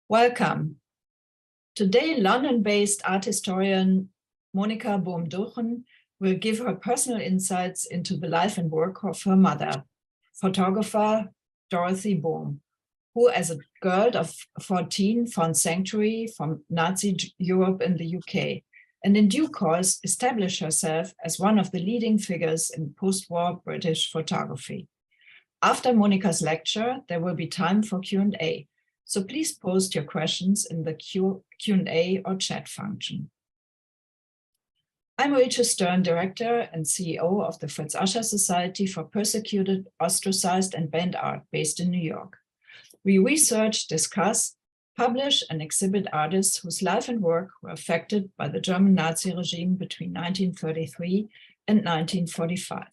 Welcome. Today, London-based art historian Monica Bohm-Duchen will give her personal insights into the life and work of her mother, photographer Dorothy Bohm, who as a girl of 14 found sanctuary from Nazi Europe in the UK, and in due course established herself as one of the leading figures in post-war British photography. After Monica's lecture, there will be time for Q&A. So please post your questions in the Q&A or chat function. I'm Rachel Stern, Director and CEO of the Fritz Ascher Society for Persecuted, Ostracized, and Banned Art based in New York. We research, discuss, publish, and exhibit artists whose life and work were affected by the German Nazi regime between 1933 and 1945.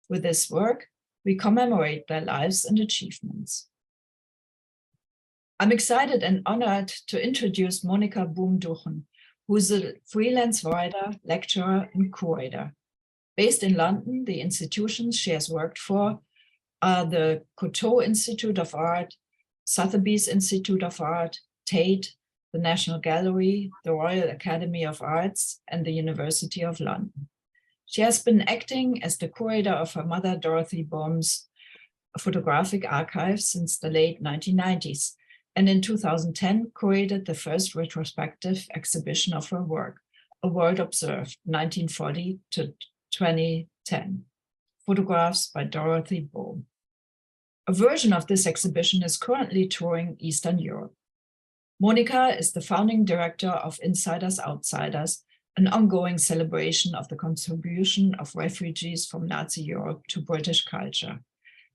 With this work, we commemorate their lives and achievements. I'm excited and honored to introduce Monica Bohm-Duchen, who is a freelance writer, lecturer, and curator. Based in London, the institutions she has worked for are the Coteau Institute of Art, Sotheby's Institute of Art, Tate, the National Gallery, the Royal Academy of Arts, and the University of London. She has been acting as the curator of her mother Dorothy Bohm's photographic archive since the late 1990s, and in 2010 curated the first retrospective exhibition of her work, A World Observed, 1940 to 2010, photographs by Dorothy Bohm. A version of this exhibition is currently touring Eastern Europe. Monica is the founding director of Insiders Outsiders, an ongoing celebration of the contribution of refugees from Nazi Europe to British culture,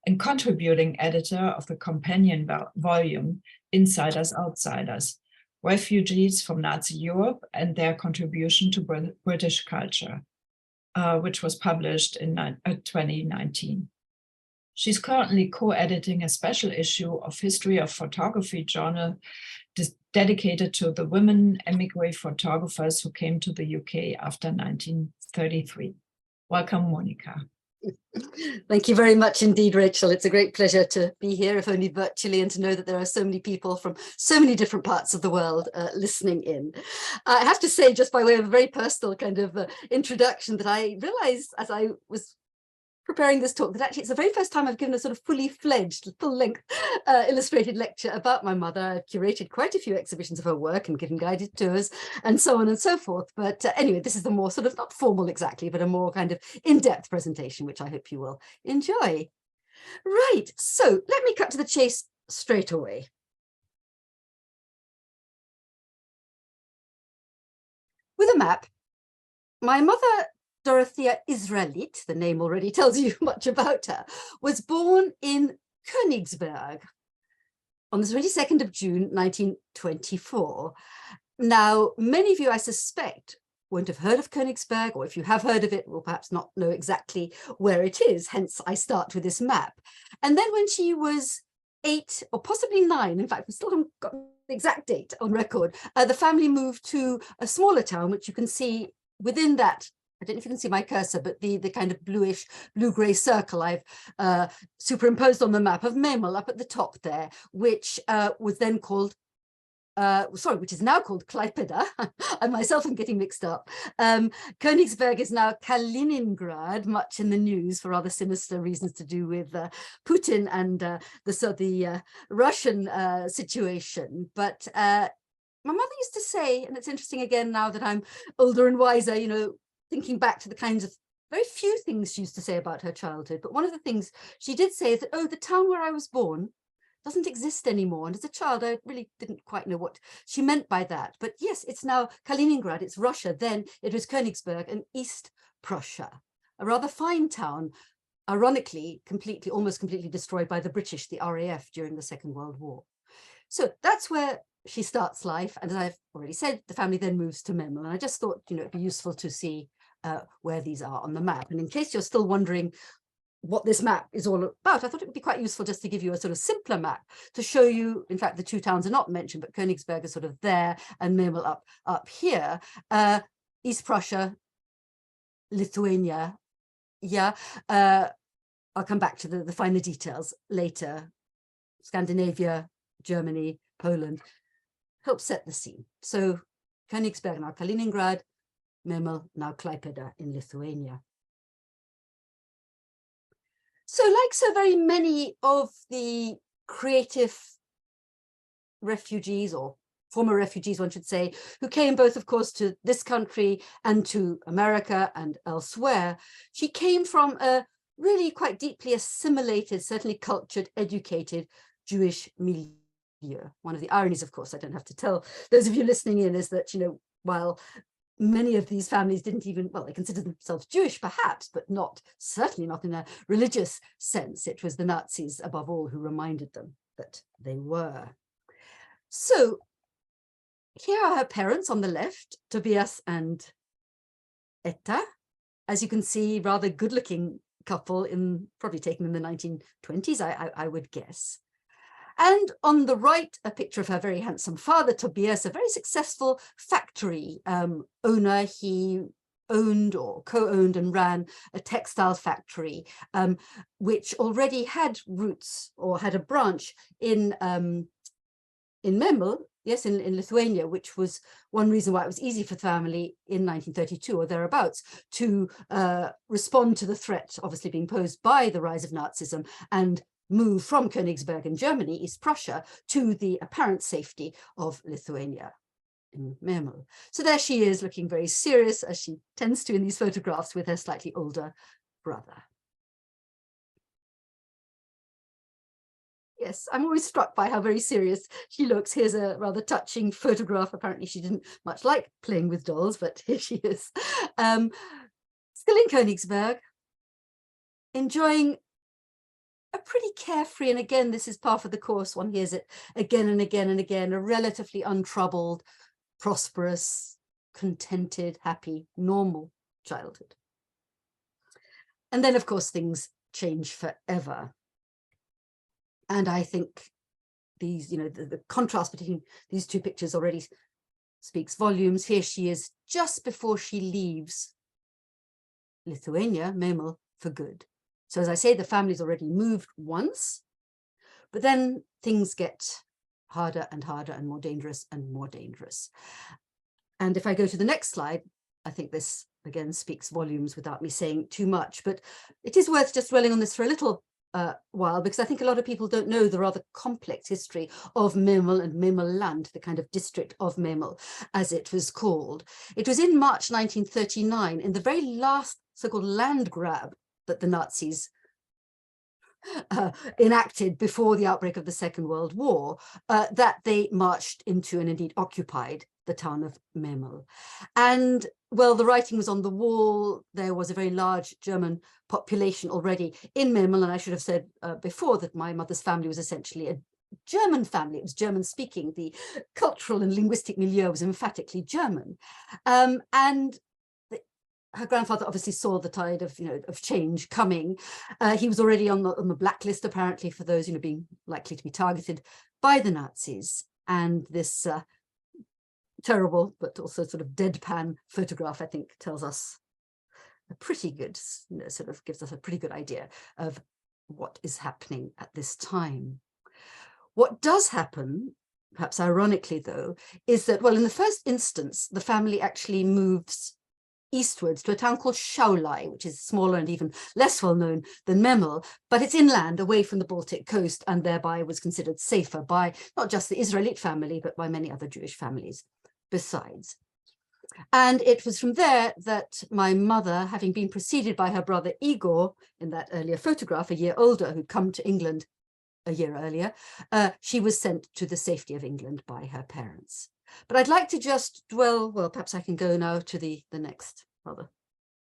and contributing editor of the companion volume, Insiders Outsiders, Refugees from Nazi Europe and Their Contribution to British Culture, which was published in 2019. She's currently co-editing a special issue of History of Photography journal dedicated to the women emigre photographers who came to the UK after 1933. Welcome, Monica. Thank you very much indeed, Rachel. It's a great pleasure to be here, if only virtually, and to know that there are so many people from so many different parts of the world listening in. I have to say, just by way of a very personal kind of introduction, that I realized as I was preparing this talk that actually it's the very first time I've given a sort of fully fledged, full-length illustrated lecture about my mother. I've curated quite a few exhibitions of her work and given guided tours and so on and so forth. But anyway, this is the more sort of not formal exactly, but a more kind of in-depth presentation, which I hope you will enjoy. Right, so let me cut to the chase straight away. With a map, my mother, Dorothea Israelit, the name already tells you much about her, was born in Königsberg on the 22nd of June, 1924. Now, many of you, I suspect, won't have heard of Königsberg, or if you have heard of it, will perhaps not know exactly where it is. Hence, I start with this map. And then when she was 8 or possibly 9, in fact, we still haven't got the exact date on record, the family moved to a smaller town, which you can see within that. I don't know if you can see my cursor, but the kind of bluish, blue-grey circle I've superimposed on the map of Memel up at the top there, which was then called, which is now called Klaipeda. I myself am getting mixed up. Königsberg is now Kaliningrad, much in the news for rather sinister reasons to do with Putin and the Russian situation. But my mother used to say, and it's interesting again now that I'm older and wiser, you know, thinking back to the kinds of very few things she used to say about her childhood. But one of the things she did say is that, oh, the town where I was born doesn't exist anymore. And as a child, I really didn't quite know what she meant by that. But yes, it's now Kaliningrad, it's Russia. Then it was Königsberg and East Prussia, a rather fine town, ironically, almost completely destroyed by the British, the RAF, during the Second World War. So that's where she starts life. And as I've already said, the family then moves to Memel. And I just thought, you know, it'd be useful to see where these are on the map. And in case you're still wondering what this map is all about, I thought it would be quite useful just to give you a sort of simpler map to show you, in fact, the two towns are not mentioned, but Königsberg is sort of there and Memel up here. East Prussia, Lithuania, yeah. I'll come back to the finer details later. Scandinavia, Germany, Poland. help set the scene. So Königsberg, now Kaliningrad, Memel, now Klaipėda in Lithuania. So like so very many of the creative refugees, or former refugees, one should say, who came both, of course, to this country and to America and elsewhere, she came from a really quite deeply assimilated, certainly cultured, educated Jewish milieu. One of the ironies, of course, I don't have to tell those of you listening in, is that, you know, while many of these families didn't even, well, they considered themselves Jewish perhaps, but not, certainly not in a religious sense. It was the Nazis above all who reminded them that they were. So here are her parents on the left, Tobias and Etta. As you can see, rather good-looking couple, in probably taken in the 1920s, I would guess. And on the right, a picture of her very handsome father, Tobias, a very successful factory owner. He owned or co-owned and ran a textile factory, which already had roots or had a branch in Memel, yes, in Lithuania, which was one reason why it was easy for the family in 1932 or thereabouts to respond to the threat obviously being posed by the rise of Nazism and move from Königsberg in Germany, East Prussia, to the apparent safety of Lithuania in Memel. So there she is, looking very serious, as she tends to in these photographs, with her slightly older brother. Yes, I'm always struck by how very serious she looks. Here's a rather touching photograph. Apparently she didn't much like playing with dolls, but here she is. Still in Königsberg, enjoying a pretty carefree, and again, this is part of the course, one hears it again and again and again, a relatively untroubled, prosperous, contented, happy, normal childhood. And then, of course, things change forever. And I think these, you know, the contrast between these two pictures already speaks volumes. Here she is just before she leaves Lithuania, Memel, for good. So as I say, the family's already moved once, but then things get harder and harder and more dangerous and more dangerous. And if I go to the next slide, I think this again speaks volumes without me saying too much, but it is worth just dwelling on this for a little while, because I think a lot of people don't know the rather complex history of Memel and Memelland, the kind of district of Memel, as it was called. It was in March 1939, in the very last so-called land grab that the Nazis enacted before the outbreak of the Second World War, that they marched into and indeed occupied the town of Memel. And well, the writing was on the wall. There was a very large German population already in Memel, and I should have said before that my mother's family was essentially a German family. It was German speaking. The cultural and linguistic milieu was emphatically German. And her grandfather obviously saw the tide of, of change coming. He was already on the blacklist, apparently, for those, being likely to be targeted by the Nazis. And this terrible, but also sort of deadpan photograph, I think, tells us a pretty good, sort of gives us a pretty good idea of what is happening at this time. What does happen, perhaps ironically though, is that, well, in the first instance, the family actually moves eastwards to a town called Šiauliai, which is smaller and even less well known than Memel, but it's inland away from the Baltic coast, and thereby was considered safer by not just the Israelit family, but by many other Jewish families besides. And it was from there that my mother, having been preceded by her brother Igor in that earlier photograph, a year older, who'd come to England a year earlier, she was sent to the safety of England by her parents. But I'd like to just dwell, well, perhaps I can go now to the next rather,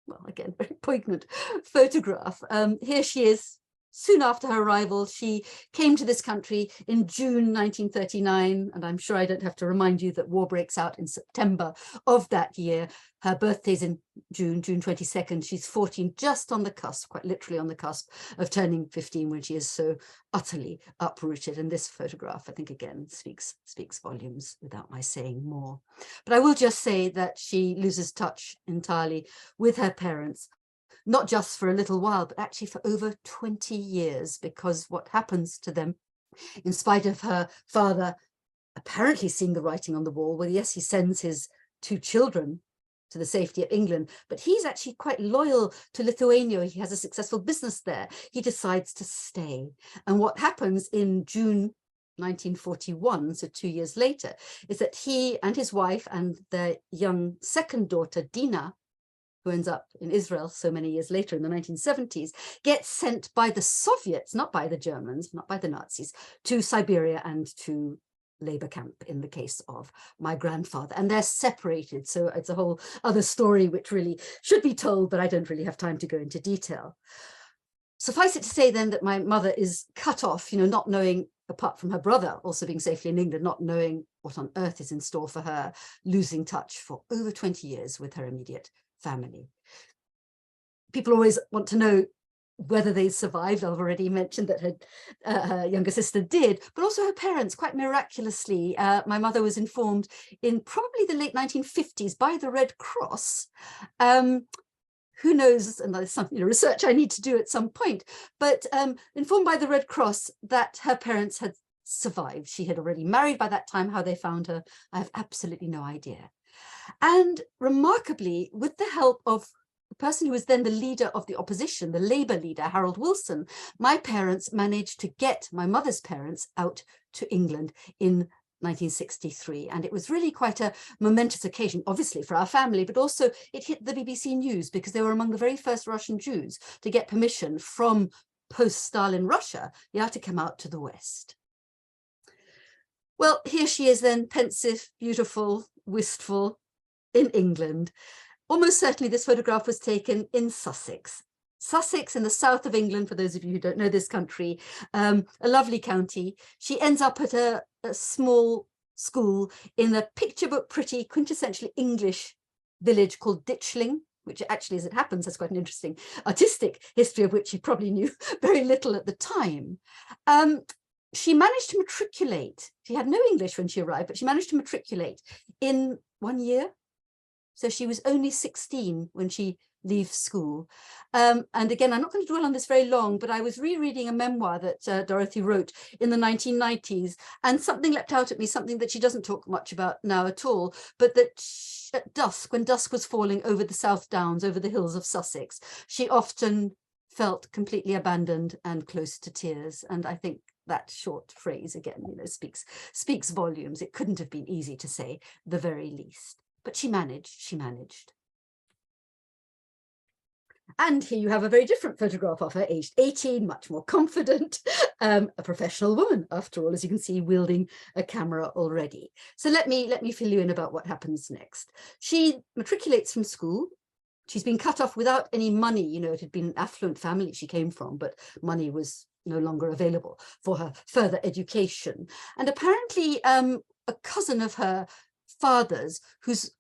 well, again, very poignant photograph. Here she is. Soon after her arrival, she came to this country in June 1939, and I'm sure I don't have to remind you that war breaks out in September of that year. Her birthday's in June 22nd. She's 14, just on the cusp, quite literally on the cusp of turning 15, when she is so utterly uprooted. And this photograph, I think, again, speaks volumes without my saying more. But I will just say that she loses touch entirely with her parents, not just for a little while, but actually for over 20 years, because what happens to them, in spite of her father apparently seeing the writing on the wall. Well, yes, he sends his 2 children to the safety of England, but he's actually quite loyal to Lithuania. He has a successful business there. He decides to stay. And what happens in June 1941, so 2 years later, is that he and his wife and their young second daughter, Dina, who ends up in Israel so many years later in the 1970s, gets sent by the Soviets, not by the Germans, not by the Nazis, to Siberia and to labor camp in the case of my grandfather. And they're separated. So it's a whole other story which really should be told, but I don't really have time to go into detail. Suffice it to say then that my mother is cut off, not knowing, apart from her brother also being safely in England, not knowing what on earth is in store for her, losing touch for over 20 years with her immediate family. People always want to know whether they survived. I've already mentioned that her younger sister did, but also her parents, quite miraculously. My mother was informed in probably the late 1950s by the Red Cross. Who knows, and there's some research I need to do at some point, but informed by the Red Cross that her parents had survived. She had already married by that time. How they found her, I have absolutely no idea. And remarkably, with the help of the person who was then the leader of the opposition, the Labour leader, Harold Wilson, my parents managed to get my mother's parents out to England in 1963. And it was really quite a momentous occasion, obviously for our family, but also it hit the BBC News because they were among the very first Russian Jews to get permission from post-Stalin Russia, to come out to the West. Well, here she is then, pensive, beautiful, wistful, in England. Almost certainly this photograph was taken in Sussex. Sussex in the south of England, for those of you who don't know this country, a lovely county. She ends up at a small school in a picture book pretty quintessentially English village called Ditchling, which actually, as it happens, has quite an interesting artistic history of which she probably knew very little at the time. She managed to matriculate. She had no English when she arrived, but she managed to matriculate in 1 year. So she was only 16 when she leaves school. And again, I'm not going to dwell on this very long, but I was rereading a memoir that Dorothy wrote in the 1990s, and something leapt out at me, something that she doesn't talk much about now at all, but that at dusk, when dusk was falling over the South Downs, over the hills of Sussex, she often felt completely abandoned and close to tears. And I think that short phrase, again, speaks volumes. It couldn't have been easy to say, the very least. But she managed. And here you have a very different photograph of her, aged 18, much more confident, a professional woman, after all, as you can see, wielding a camera already. So let me fill you in about what happens next. She matriculates from school. She's been cut off without any money. It had been an affluent family she came from, but money was no longer available for her further education. And apparently a cousin of her father's, whose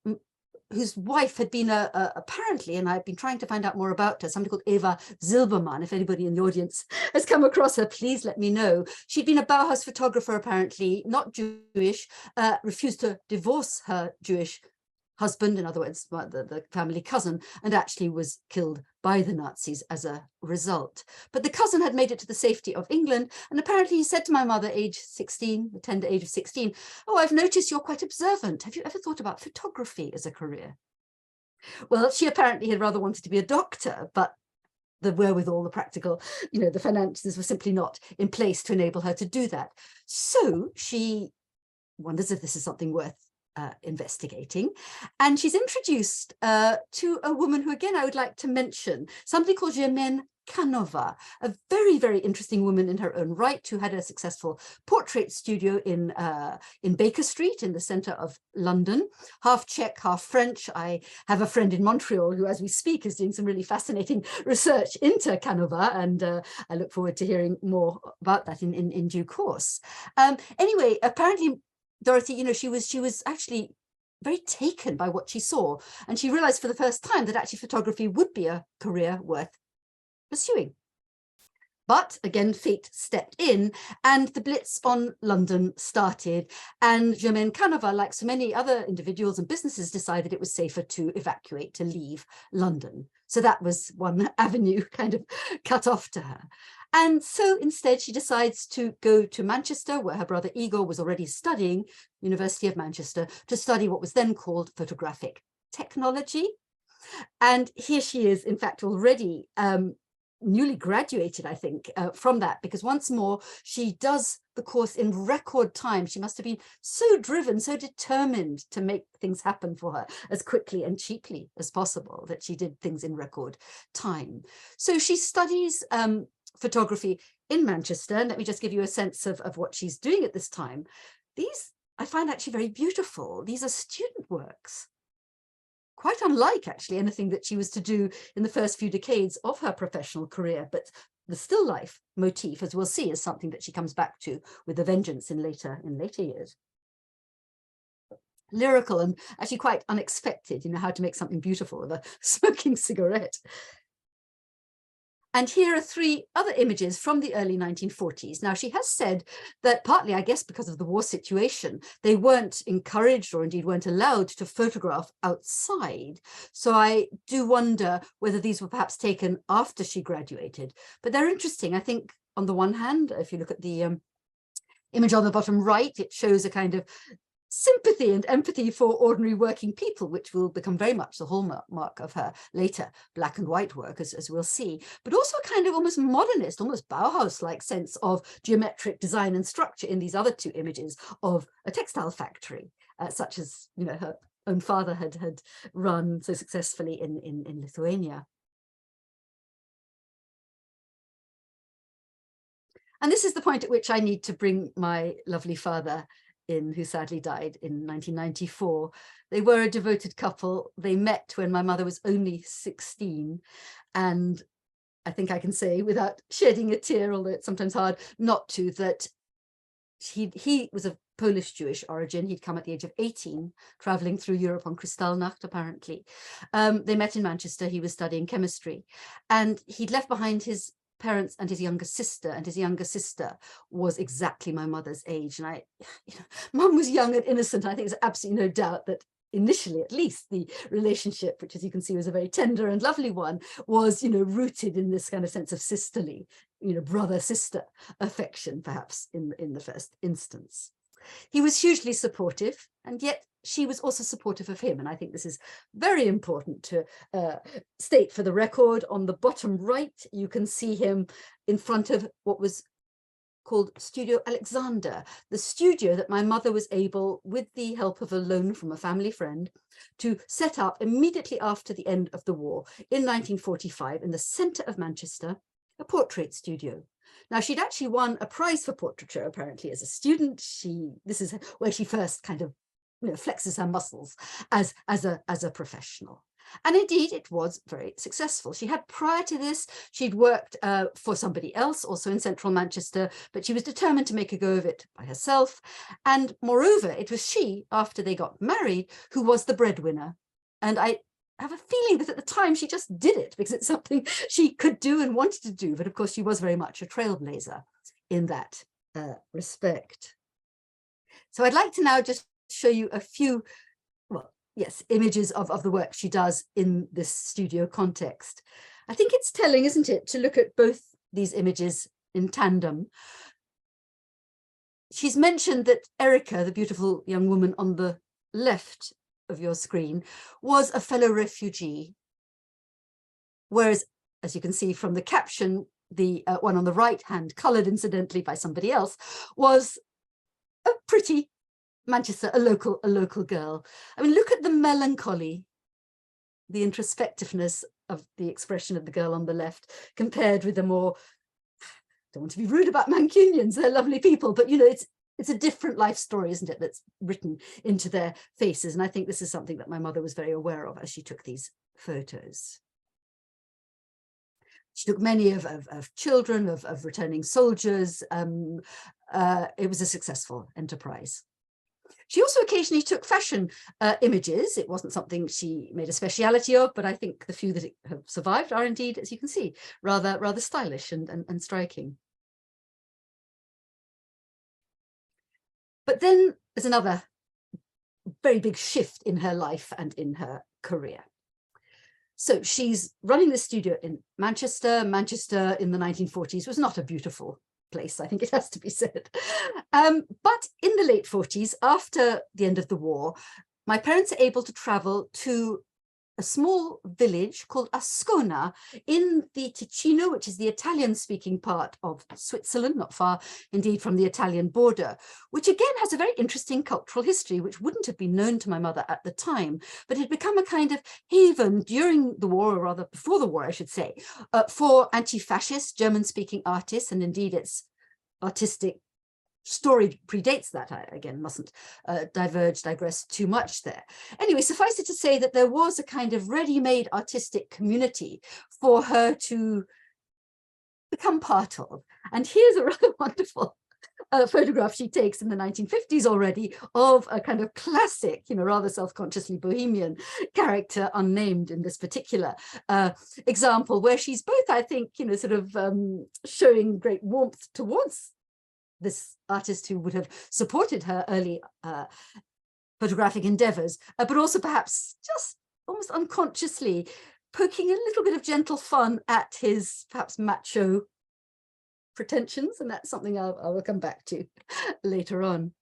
wife had been apparently, and I've been trying to find out more about her, somebody called Eva Zilberman. If anybody in the audience has come across her, please let me know. She'd been a Bauhaus photographer, apparently, not Jewish, refused to divorce her Jewish husband, in other words, the family cousin, and actually was killed by the Nazis as a result. But the cousin had made it to the safety of England, and apparently he said to my mother, age 16, the tender age of 16, "Oh, I've noticed you're quite observant. Have you ever thought about photography as a career?" Well, she apparently had rather wanted to be a doctor, but the wherewithal, the practical, the finances were simply not in place to enable her to do that. So she wonders if this is something worth investigating, and she's introduced to a woman who, again, I would like to mention, somebody called Germaine Canova, a very, very interesting woman in her own right, who had a successful portrait studio in Baker Street in the centre of London, half Czech, half French. I have a friend in Montreal who, as we speak, is doing some really fascinating research into Canova, and I look forward to hearing more about that in due course. Anyway, apparently Dorothy, she was actually very taken by what she saw, and she realized for the first time that actually photography would be a career worth pursuing. But again, fate stepped in, and the Blitz on London started, and Germaine Canova, like so many other individuals and businesses, decided it was safer to evacuate, to leave London. So that was one avenue kind of cut off to her. And so instead she decides to go to Manchester, where her brother Igor was already studying, University of Manchester, to study what was then called photographic technology. And here she is, in fact, already newly graduated, I think, from that, because once more, she does the course in record time. She must have been so driven, so determined to make things happen for her as quickly and cheaply as possible that she did things in record time. So she studies photography in Manchester. And let me just give you a sense of what she's doing at this time. These I find actually very beautiful. These are student works, quite unlike actually anything that she was to do in the first few decades of her professional career. But the still life motif, as we'll see, is something that she comes back to with a vengeance in later years. Lyrical and actually quite unexpected, how to make something beautiful of a smoking cigarette. And here are three other images from the early 1940s. Now, she has said that partly, I guess, because of the war situation, they weren't encouraged or indeed weren't allowed to photograph outside. So I do wonder whether these were perhaps taken after she graduated. But they're interesting. I think on the one hand, if you look at the image on the bottom right, it shows a kind of sympathy and empathy for ordinary working people, which will become very much the hallmark of her later black and white work, as we'll see, but also a kind of almost modernist, almost Bauhaus-like sense of geometric design and structure in these other two images of a textile factory, such as her own father had run so successfully in Lithuania. And this is the point at which I need to bring my lovely father in, who sadly died in 1994. They were a devoted couple. They met when my mother was only 16. And I think I can say without shedding a tear, although it's sometimes hard not to, that he was of Polish Jewish origin. He'd come at the age of 18, traveling through Europe on Kristallnacht, apparently. They met in Manchester. He was studying chemistry. And he'd left behind his parents and his younger sister was exactly my mother's age. And Mum was young and innocent. I think there's absolutely no doubt that initially, at least, the relationship, which, as you can see, was a very tender and lovely one, was, rooted in this kind of sense of sisterly, brother-sister affection, perhaps in the first instance. He was hugely supportive, and yet she was also supportive of him. And I think this is very important to state for the record. On the bottom right, you can see him in front of what was called Studio Alexander, the studio that my mother was able, with the help of a loan from a family friend, to set up immediately after the end of the war in 1945 in the centre of Manchester, a portrait studio. Now, she'd actually won a prize for portraiture, apparently, as a student. This is where she first kind of flexes her muscles as a professional. And indeed, it was very successful. She had, prior to this, she'd worked for somebody else, also in central Manchester, but she was determined to make a go of it by herself. And moreover, it was she, after they got married, who was the breadwinner. And I have a feeling that at the time she just did it because it's something she could do and wanted to do. But of course, she was very much a trailblazer in that respect. So I'd like to now just show you a few, images of the work she does in this studio context. I think it's telling, isn't it, to look at both these images in tandem. She's mentioned that Erica, the beautiful young woman on the left of your screen, was a fellow refugee, whereas, as you can see from the caption, the one on the right hand, coloured incidentally by somebody else, was a pretty Manchester, a local girl. I mean, look at the melancholy, the introspectiveness of the expression of the girl on the left compared with the more, don't want to be rude about Mancunians, they're lovely people, but it's a different life story, isn't it, that's written into their faces. And I think this is something that my mother was very aware of as she took these photos. She took many of children, of returning soldiers. It was a successful enterprise. She also occasionally took fashion images. It wasn't something she made a speciality of, but I think the few that have survived are indeed, as you can see, rather stylish and striking. But then there's another very big shift in her life and in her career. So she's running the studio in Manchester. Manchester in the 1940s was not a beautiful place, I think it has to be said. But in the late 40s, after the end of the war, my parents are able to travel to a small village called Ascona in the Ticino, which is the Italian-speaking part of Switzerland, not far indeed from the Italian border, which again has a very interesting cultural history, which wouldn't have been known to my mother at the time, but had become a kind of haven during the war, or rather before the war, I should say, for anti-fascist German-speaking artists, and indeed its artistic story predates that. I, again, mustn't digress too much there. Anyway, suffice it to say that there was a kind of ready-made artistic community for her to become part of. And here's a rather wonderful photograph she takes in the 1950s already of a kind of classic, rather self-consciously bohemian character, unnamed in this particular example, where she's both, I think, sort of showing great warmth towards this artist who would have supported her early photographic endeavors, but also perhaps just almost unconsciously poking a little bit of gentle fun at his perhaps macho pretensions, and that's something I will come back to later on.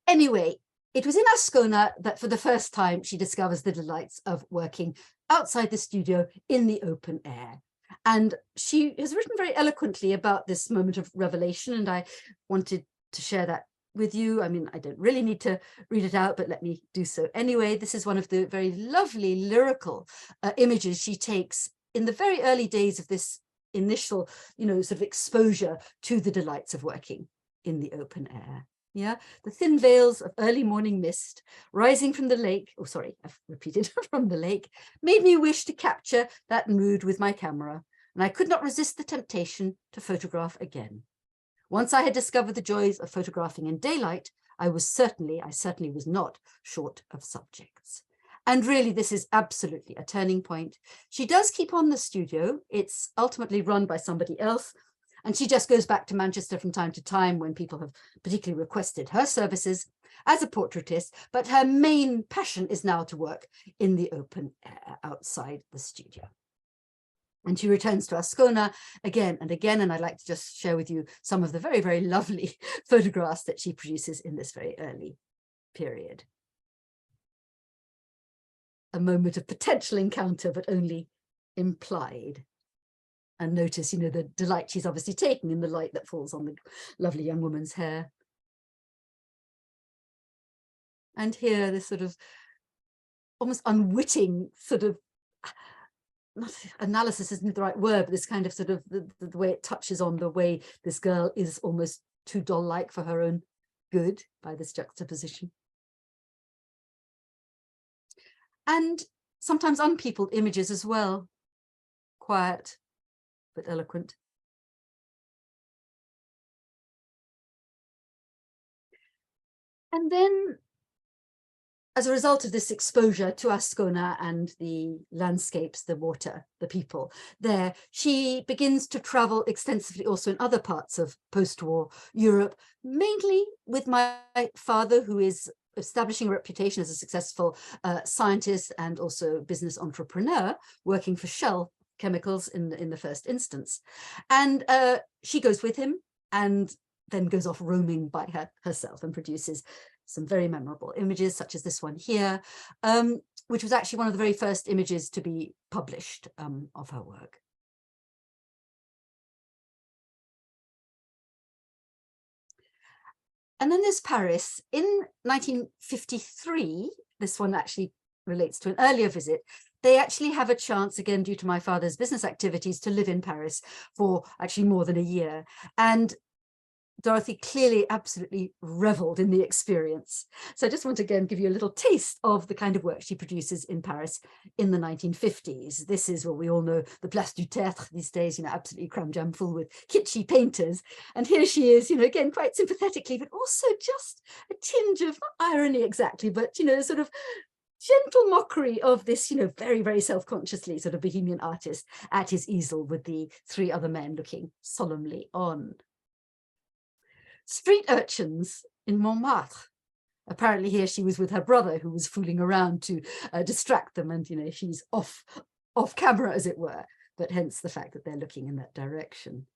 Anyway, it was in Ascona that for the first time she discovers the delights of working outside the studio in the open air. And she has written very eloquently about this moment of revelation, and I wanted to share that with you. I mean, I don't really need to read it out, but let me do so anyway. This is one of the very lovely lyrical images she takes in the very early days of this initial, sort of exposure to the delights of working in the open air. Yeah, the thin veils of early morning mist rising from the lake, oh sorry, I've repeated, from the lake, made me wish to capture that mood with my camera, and I could not resist the temptation to photograph again. Once I had discovered the joys of photographing in daylight, I certainly was not short of subjects. And really, this is absolutely a turning point. She does keep on the studio. It's ultimately run by somebody else, and she just goes back to Manchester from time to time when people have particularly requested her services as a portraitist, but her main passion is now to work in the open air outside the studio. And she returns to Ascona again and again, and I'd like to just share with you some of the very, very lovely photographs that she produces in this very early period. A moment of potential encounter, but only implied. And notice, the delight she's obviously taking in the light that falls on the lovely young woman's hair. And here, this sort of almost unwitting sort of, not analysis isn't the right word, but this kind of sort of the way it touches on the way this girl is almost too doll-like for her own good by this juxtaposition. And sometimes unpeopled images as well, quiet but eloquent. And then, as a result of this exposure to Ascona and the landscapes, the water, the people there, she begins to travel extensively also in other parts of post-war Europe, mainly with my father, who is establishing a reputation as a successful scientist and also business entrepreneur, working for Shell Chemicals in the first instance. And she goes with him and then goes off roaming by herself and produces some very memorable images, such as this one here, which was actually one of the very first images to be published of her work. And then there's Paris. In 1953, this one actually relates to an earlier visit. They actually have a chance, again, due to my father's business activities, to live in Paris for actually more than a year. And Dorothy clearly absolutely reveled in the experience. So I just want to again give you a little taste of the kind of work she produces in Paris in the 1950s. This is what we all know, the Place du Tertre these days, absolutely cram jam full with kitschy painters. And here she is, again, quite sympathetically, but also just a tinge of, not irony exactly, but, sort of gentle mockery of this, very, very self-consciously sort of bohemian artist at his easel with the three other men looking solemnly on. Street urchins in Montmartre, Apparently here she was with her brother, who was fooling around to distract them, and she's off camera, as it were, but hence the fact that they're looking in that direction.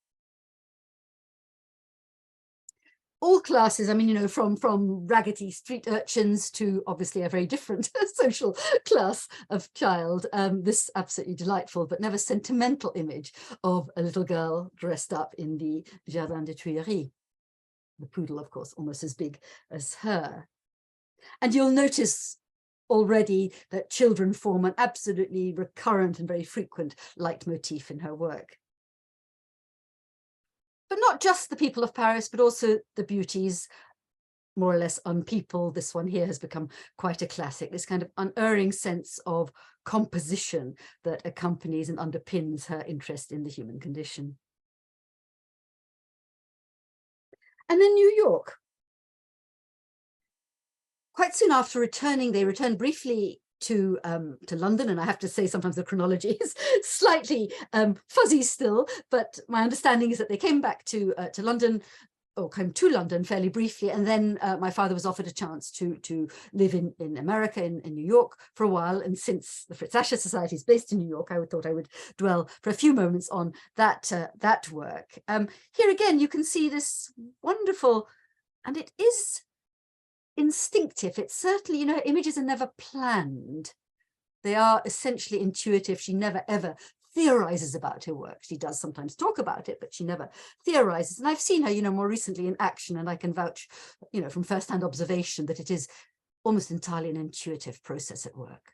All classes, I mean, from raggedy street urchins to obviously a very different social class of child. This absolutely delightful but never sentimental image of a little girl dressed up in the Jardin des Tuileries. The poodle, of course, almost as big as her. And you'll notice already that children form an absolutely recurrent and very frequent leitmotif in her work. But not just the people of Paris, but also the beauties, more or less unpeopled. This one here has become quite a classic, this kind of unerring sense of composition that accompanies and underpins her interest in the human condition. And then New York. Quite soon after returning, they returned briefly to London, and I have to say sometimes the chronology is slightly fuzzy still, but my understanding is that they came back to London, or came to London fairly briefly, and then my father was offered a chance to live in America, in New York for a while. And since the Fritz Ascher Society is based in New York, I thought I would dwell for a few moments on that work. Here again, you can see this wonderful, and it is instinctive. It's certainly, her images are never planned. They are essentially intuitive. She never ever theorizes about her work. She does sometimes talk about it, but she never theorizes. And I've seen her, more recently in action, and I can vouch, from first-hand observation that it is almost entirely an intuitive process at work.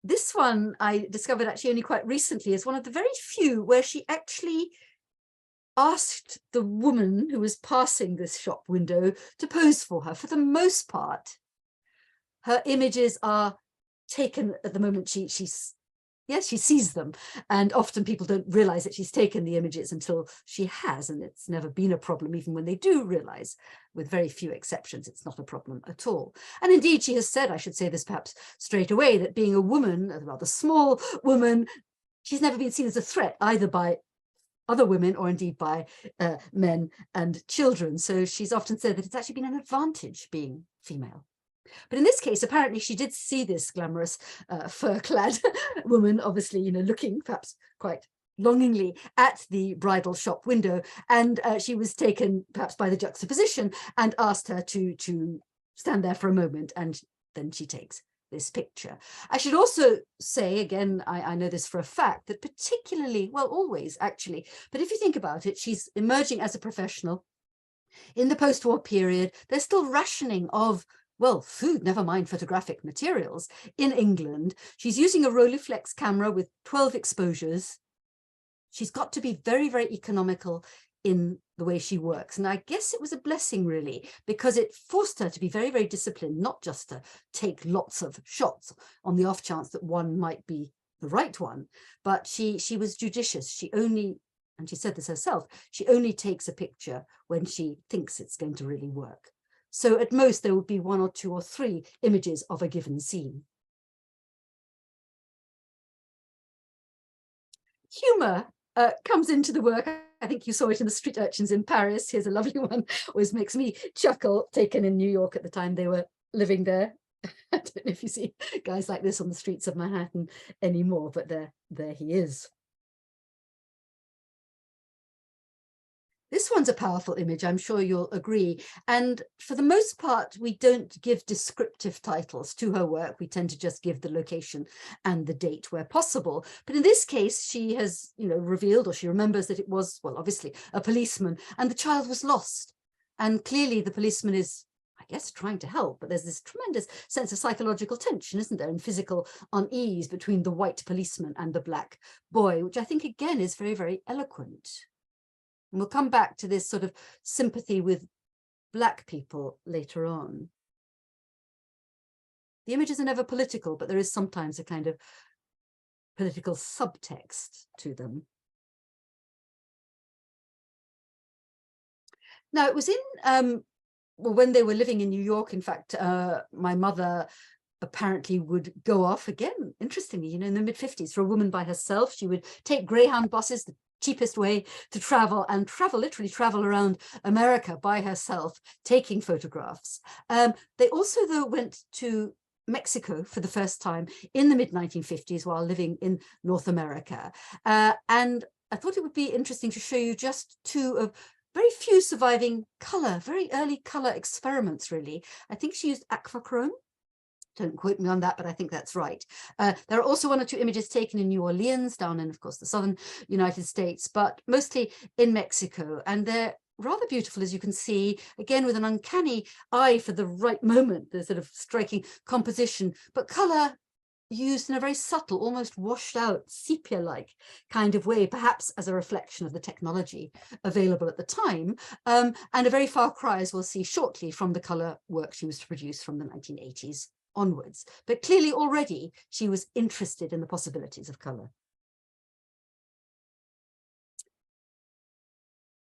This one I discovered actually only quite recently is one of the very few where she actually asked the woman who was passing this shop window to pose for her. For the most part, her images are taken at the moment she sees them, and often people don't realize that she's taken the images until she has, and it's never been a problem. Even when they do realize, with very few exceptions, it's not a problem at all. And indeed, she has said, I should say this perhaps straight away, that being a woman, a rather small woman, she's never been seen as a threat either by other women or indeed by men and children. So she's often said that it's actually been an advantage being female. But in this case, apparently she did see this glamorous fur-clad woman, obviously, looking perhaps quite longingly at the bridal shop window, and she was taken perhaps by the juxtaposition and asked her to stand there for a moment, and then she takes this picture. I should also say, again, I know this for a fact, that particularly, well, always actually, but if you think about it, she's emerging as a professional in the post-war period. There's still rationing of, well, food, never mind photographic materials, in England. She's using a Rolleiflex camera with 12 exposures. She's got to be very, very economical in the way she works. And I guess it was a blessing, really, because it forced her to be very, very disciplined, not just to take lots of shots on the off chance that one might be the right one, but she was judicious. She only, and she said this herself, she only takes a picture when she thinks it's going to really work. So at most there would be 1 or 2 or 3 images of a given scene. Humor comes into the work. I think you saw it in the street urchins in Paris. Here's a lovely one, always makes me chuckle, taken in New York at the time they were living there. I don't know if you see guys like this on the streets of Manhattan anymore, but there he is. This one's a powerful image, I'm sure you'll agree. And for the most part, we don't give descriptive titles to her work. We tend to just give the location and the date where possible. But in this case, she has, revealed, or she remembers that it was, well, obviously a policeman, and the child was lost. And clearly the policeman is, I guess, trying to help, but there's this tremendous sense of psychological tension, isn't there, and physical unease between the white policeman and the black boy, which I think, again, is very, very eloquent. And we'll come back to this sort of sympathy with Black people later on. The images are never political, but there is sometimes a kind of political subtext to them. Now, it was in, when they were living in New York, in fact, my mother apparently would go off again, interestingly, in the mid-50s, for a woman by herself. She would take Greyhound buses, the cheapest way to travel, and literally travel around America by herself, taking photographs. They also, though, went to Mexico for the first time in the mid-1950s while living in North America. And I thought it would be interesting to show you just two of very few surviving color, very early color experiments, really. I think she used aquachrome. Don't quote me on that, but I think that's right. There are also one or two images taken in New Orleans, down in, of course, the southern United States, but mostly in Mexico. And they're rather beautiful, as you can see, again, with an uncanny eye for the right moment, the sort of striking composition, but color used in a very subtle, almost washed out, sepia-like kind of way, perhaps as a reflection of the technology available at the time, and a very far cry, as we'll see shortly, from the color work she was to produce from the 1980s onwards. But clearly already she was interested in the possibilities of color.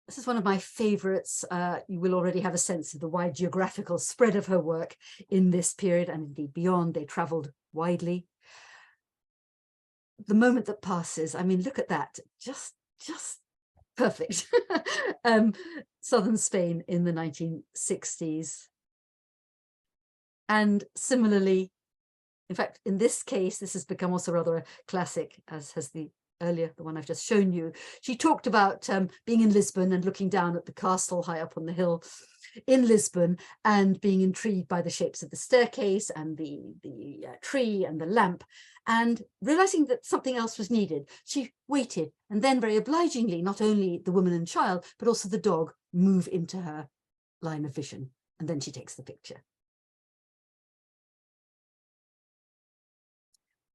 This is one of my favorites. You will already have a sense of the wide geographical spread of her work in this period, and indeed beyond. They traveled widely. The moment that passes, I mean, look at that, just perfect. Southern Spain in the 1960s. And similarly, in fact, in this case, this has become also rather a classic, as has the one I've just shown you. She talked about being in Lisbon and looking down at the castle high up on the hill in Lisbon, and being intrigued by the shapes of the staircase and the tree and the lamp, and realizing that something else was needed. She waited, and then very obligingly, not only the woman and child, but also the dog move into her line of vision, and then she takes the picture.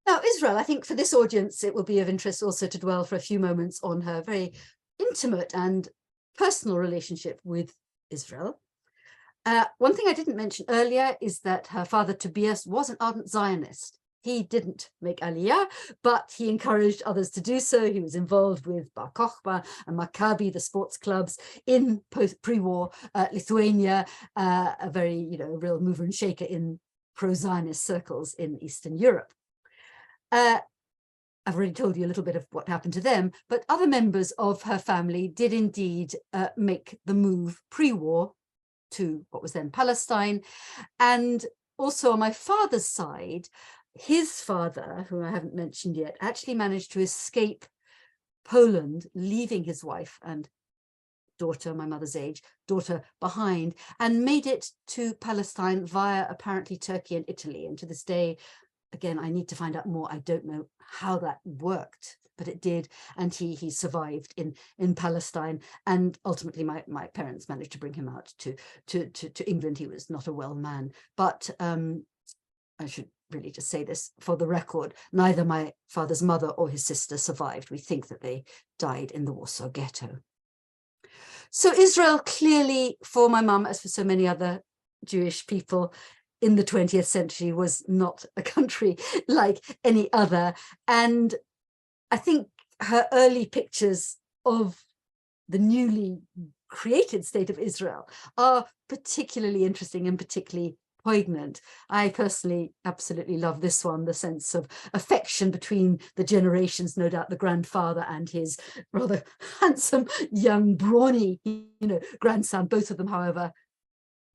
Now, Israel, I think for this audience, it will be of interest also to dwell for a few moments on her very intimate and personal relationship with Israel. One thing I didn't mention earlier is that her father, Tobias, was an ardent Zionist. He didn't make Aliyah, but he encouraged others to do so. He was involved with Bar Kokhba and Maccabi, the sports clubs in pre-war Lithuania, a very, real mover and shaker in pro-Zionist circles in Eastern Europe. I've already told you a little bit of what happened to them, but other members of her family did indeed make the move pre-war to what was then Palestine. And also on my father's side, his father, who I haven't mentioned yet, actually managed to escape Poland, leaving his wife and daughter, my mother's age, daughter behind, and made it to Palestine via apparently Turkey and Italy. And to this day, again, I need to find out more. I don't know how that worked, but it did. And he survived in Palestine. And ultimately, my parents managed to bring him out to England. He was not a well man. But I should really just say this for the record, neither my father's mother or his sister survived. We think that they died in the Warsaw Ghetto. So Israel clearly, for my mum, as for so many other Jewish people, in the 20th century was not a country like any other. And I think her early pictures of the newly created state of Israel are particularly interesting and particularly poignant. I personally absolutely love this one, the sense of affection between the generations, no doubt the grandfather and his rather handsome, young, brawny, grandson, both of them, however,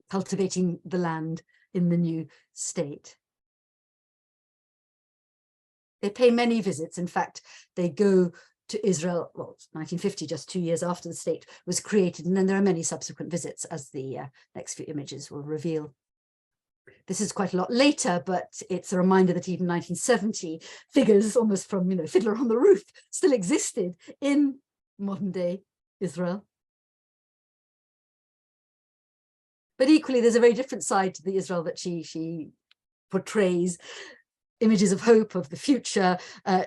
cultivating the land in the new state. They pay many visits. In fact, they go to Israel, well, 1950, just 2 years after the state was created. And then there are many subsequent visits, as the next few images will reveal. This is quite a lot later, but it's a reminder that even 1970 figures almost from, Fiddler on the Roof still existed in modern day Israel. But equally, there's a very different side to the Israel that she portrays, images of hope, of the future.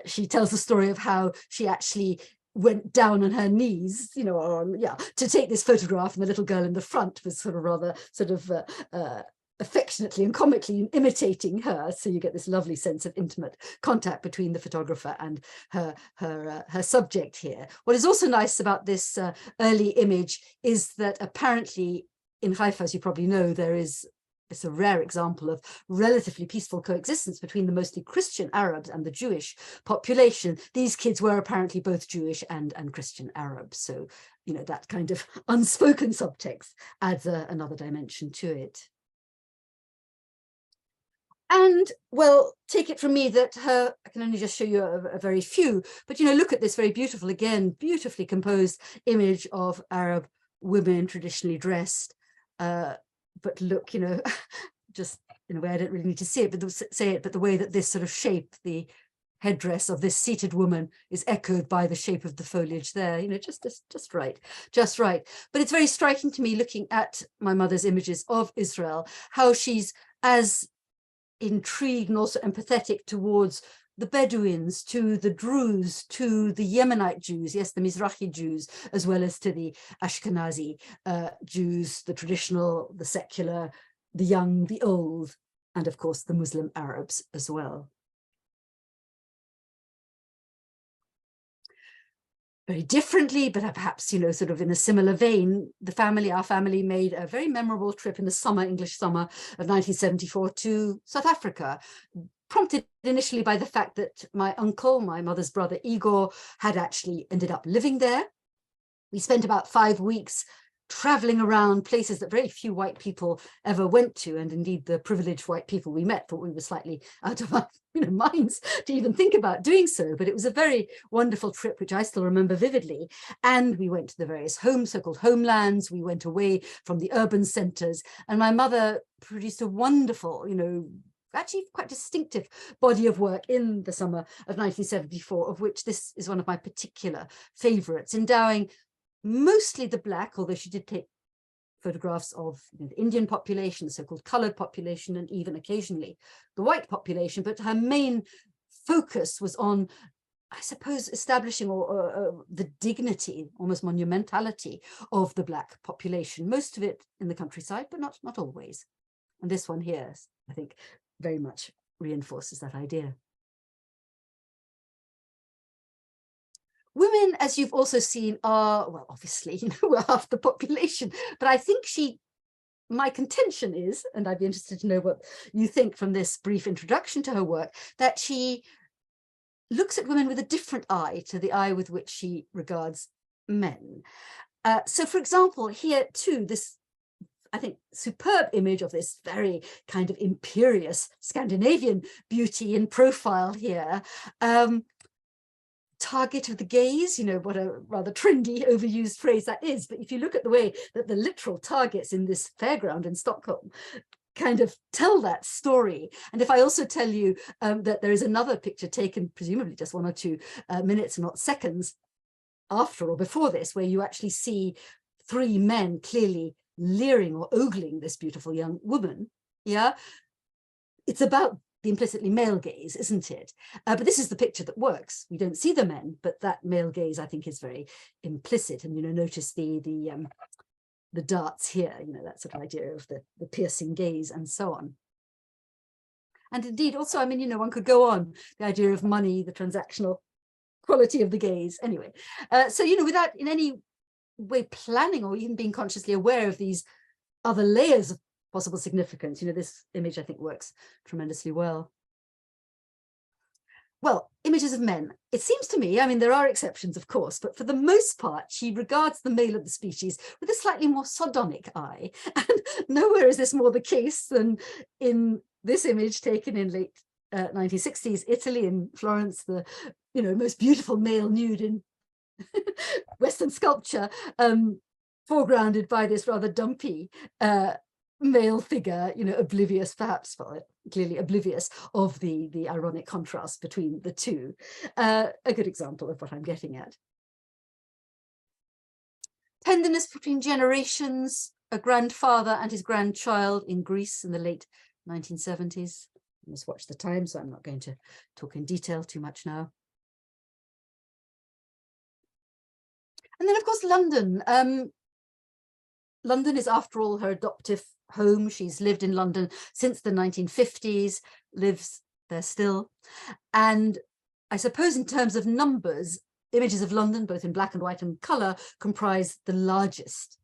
She tells the story of how she actually went down on her knees, to take this photograph, and the little girl in the front was rather affectionately and comically imitating her. So you get this lovely sense of intimate contact between the photographer and her subject here. What is also nice about this early image is that apparently in Haifa, as you probably know, there is it's a rare example of relatively peaceful coexistence between the mostly Christian Arabs and the Jewish population. These kids were apparently both Jewish and Christian Arabs. So, you know, that kind of unspoken subtext adds another dimension to it. And, well, take it from me that I can only just show you a very few, but, you know, look at this very beautiful, again, beautifully composed image of Arab women traditionally dressed. But look, you know, just in a way I don't really need to say it, but the way that this sort of shape, the headdress of this seated woman, is echoed by the shape of the foliage there, you know, just right, just right. But it's very striking to me, looking at my mother's images of Israel, how she's as intrigued and also empathetic towards the Bedouins, to the Druze, to the Yemenite Jews, yes, the Mizrahi Jews, as well as to the Ashkenazi Jews, the traditional, the secular, the young, the old, and of course the Muslim Arabs as well. Very differently, but perhaps, you know, sort of in a similar vein, our family made a very memorable trip in the summer, English summer of 1974 to South Africa, prompted initially by the fact that my uncle, my mother's brother Igor, had actually ended up living there. We spent about 5 weeks traveling around places that very few white people ever went to, and indeed the privileged white people we met thought we were slightly out of our minds to even think about doing so. But it was a very wonderful trip, which I still remember vividly. And we went to the various so-called homelands. We went away from the urban centers, and my mother produced a wonderful, you know, actually quite distinctive body of work in the summer of 1974, of which this is one of my particular favorites, endowing mostly the Black, although she did take photographs of, you know, the Indian population, the so-called colored population, and even occasionally the white population. But her main focus was on, I suppose, establishing the dignity, almost monumentality, of the Black population, most of it in the countryside, but not always. And this one here, I think, very much reinforces that idea. Women, as you've also seen, are, well, obviously, you know, we're half the population, but I think my contention is, and I'd be interested to know what you think from this brief introduction to her work, that she looks at women with a different eye to the eye with which she regards men. So, for example, here too, this, I think, superb image of this very kind of imperious Scandinavian beauty in profile here. Target of the gaze, you know, what a rather trendy, overused phrase that is. But if you look at the way that the literal targets in this fairground in Stockholm kind of tell that story. And if I also tell you that there is another picture taken, presumably just 1 or 2 minutes, not seconds, after or before this, where you actually see 3 men clearly leering or ogling this beautiful young woman, yeah, it's about the implicitly male gaze, isn't it? But this is the picture that works. We don't see the men, but that male gaze, I think, is very implicit. And, you know, notice the darts here, you know, that sort of idea of the piercing gaze and so on. And indeed, also, I mean, you know, one could go on, the idea of money, the transactional quality of the gaze. Anyway, so, you know, without in any way planning or even being consciously aware of these other layers of possible significance, you know, this image, I think, works tremendously well. Well, images of men. It seems to me, I mean, there are exceptions, of course, but for the most part, she regards the male of the species with a slightly more sardonic eye. And nowhere is this more the case than in this image taken in late 1960s Italy, in Florence, the, you know, most beautiful male nude in Western sculpture, foregrounded by this rather dumpy male figure, you know, oblivious, perhaps, well, clearly oblivious of the ironic contrast between the two. A good example of what I'm getting at. Tenderness between generations, a grandfather and his grandchild in Greece in the late 1970s. I must watch the time, so I'm not going to talk in detail too much now. And then, of course, London. London is, after all, her adoptive home. She's lived in London since the 1950s, lives there still. And I suppose in terms of numbers, images of London, both in black and white and colour, comprise the largest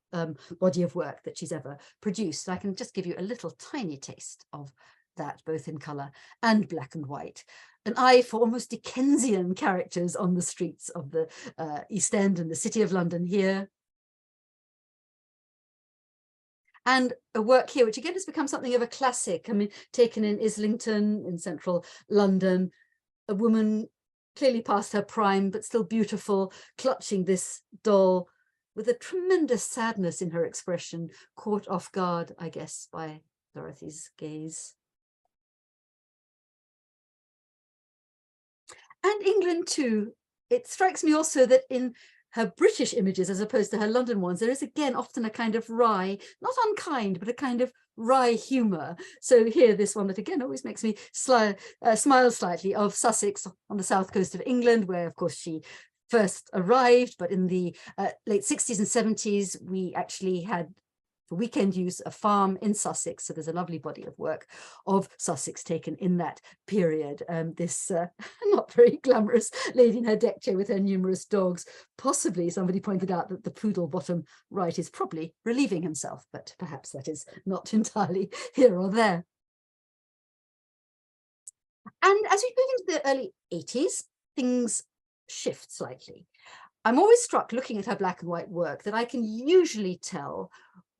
body of work that she's ever produced. I can just give you a little tiny taste of that, both in colour and black and white. An eye for almost Dickensian characters on the streets of the East End and the City of London here. And a work here, which again has become something of a classic. I mean, taken in Islington in central London, a woman clearly past her prime, but still beautiful, clutching this doll with a tremendous sadness in her expression, caught off guard, I guess, by Dorothy's gaze. And England too. It strikes me also that in her British images, as opposed to her London ones, there is again often a kind of wry, not unkind, but a kind of wry humour. So here, this one that again always makes me smile slightly, of Sussex on the south coast of England, where of course she first arrived, but in the late 60s and 70s, we actually had for weekend use a farm in Sussex. So there's a lovely body of work of Sussex taken in that period. This not very glamorous lady in her deck chair with her numerous dogs. Possibly somebody pointed out that the poodle bottom right is probably relieving himself, but perhaps that is not entirely here or there. And as we move into the early 80s, things shift slightly. I'm always struck looking at her black and white work that I can usually tell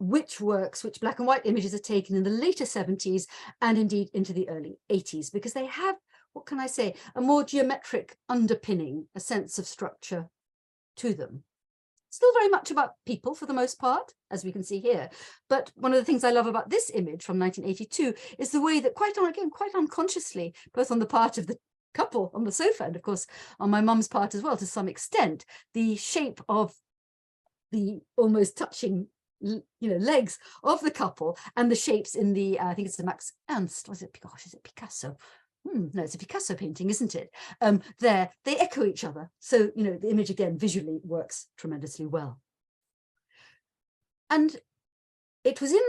which black and white images are taken in the later 70s and indeed into the early 80s, because they have, what can I say, a more geometric underpinning, a sense of structure to them. Still very much about people for the most part, as we can see here. But one of the things I love about this image from 1982 is the way that quite unconsciously, both on the part of the couple on the sofa and of course on my mum's part as well to some extent, the shape of the almost touching legs of the couple and the shapes in the I think it's the Max Ernst, is it Picasso? No, it's a Picasso painting, isn't it? There they echo each other, so the image again visually works tremendously well. And it was in,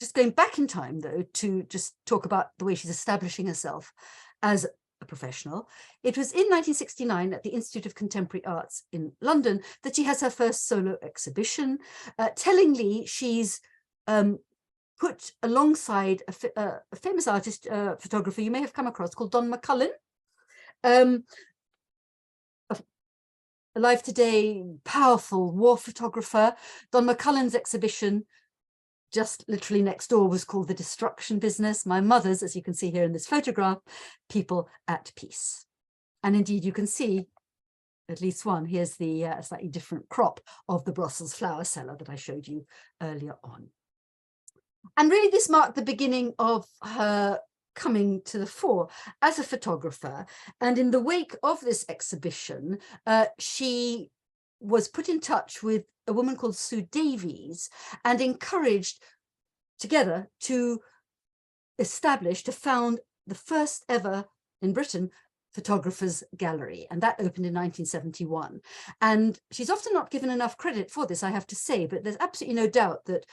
just going back in time though, to just talk about the way she's establishing herself as a professional. It was in 1969 at the Institute of Contemporary Arts in London that she has her first solo exhibition. Tellingly, she's put alongside a famous artist, photographer you may have come across, called Don McCullin. Alive today, powerful war photographer. Don McCullin's exhibition just literally next door was called The Destruction Business. My mother's, as you can see here in this photograph, People at Peace. And indeed, you can see at least one. Here's the slightly different crop of the Brussels flower cellar that I showed you earlier on. And really, this marked the beginning of her coming to the fore as a photographer. And in the wake of this exhibition, she was put in touch with a woman called Sue Davies and encouraged together to found the first ever in Britain photographers gallery, and that opened in 1971. And she's often not given enough credit for this, I have to say, but there's absolutely no doubt that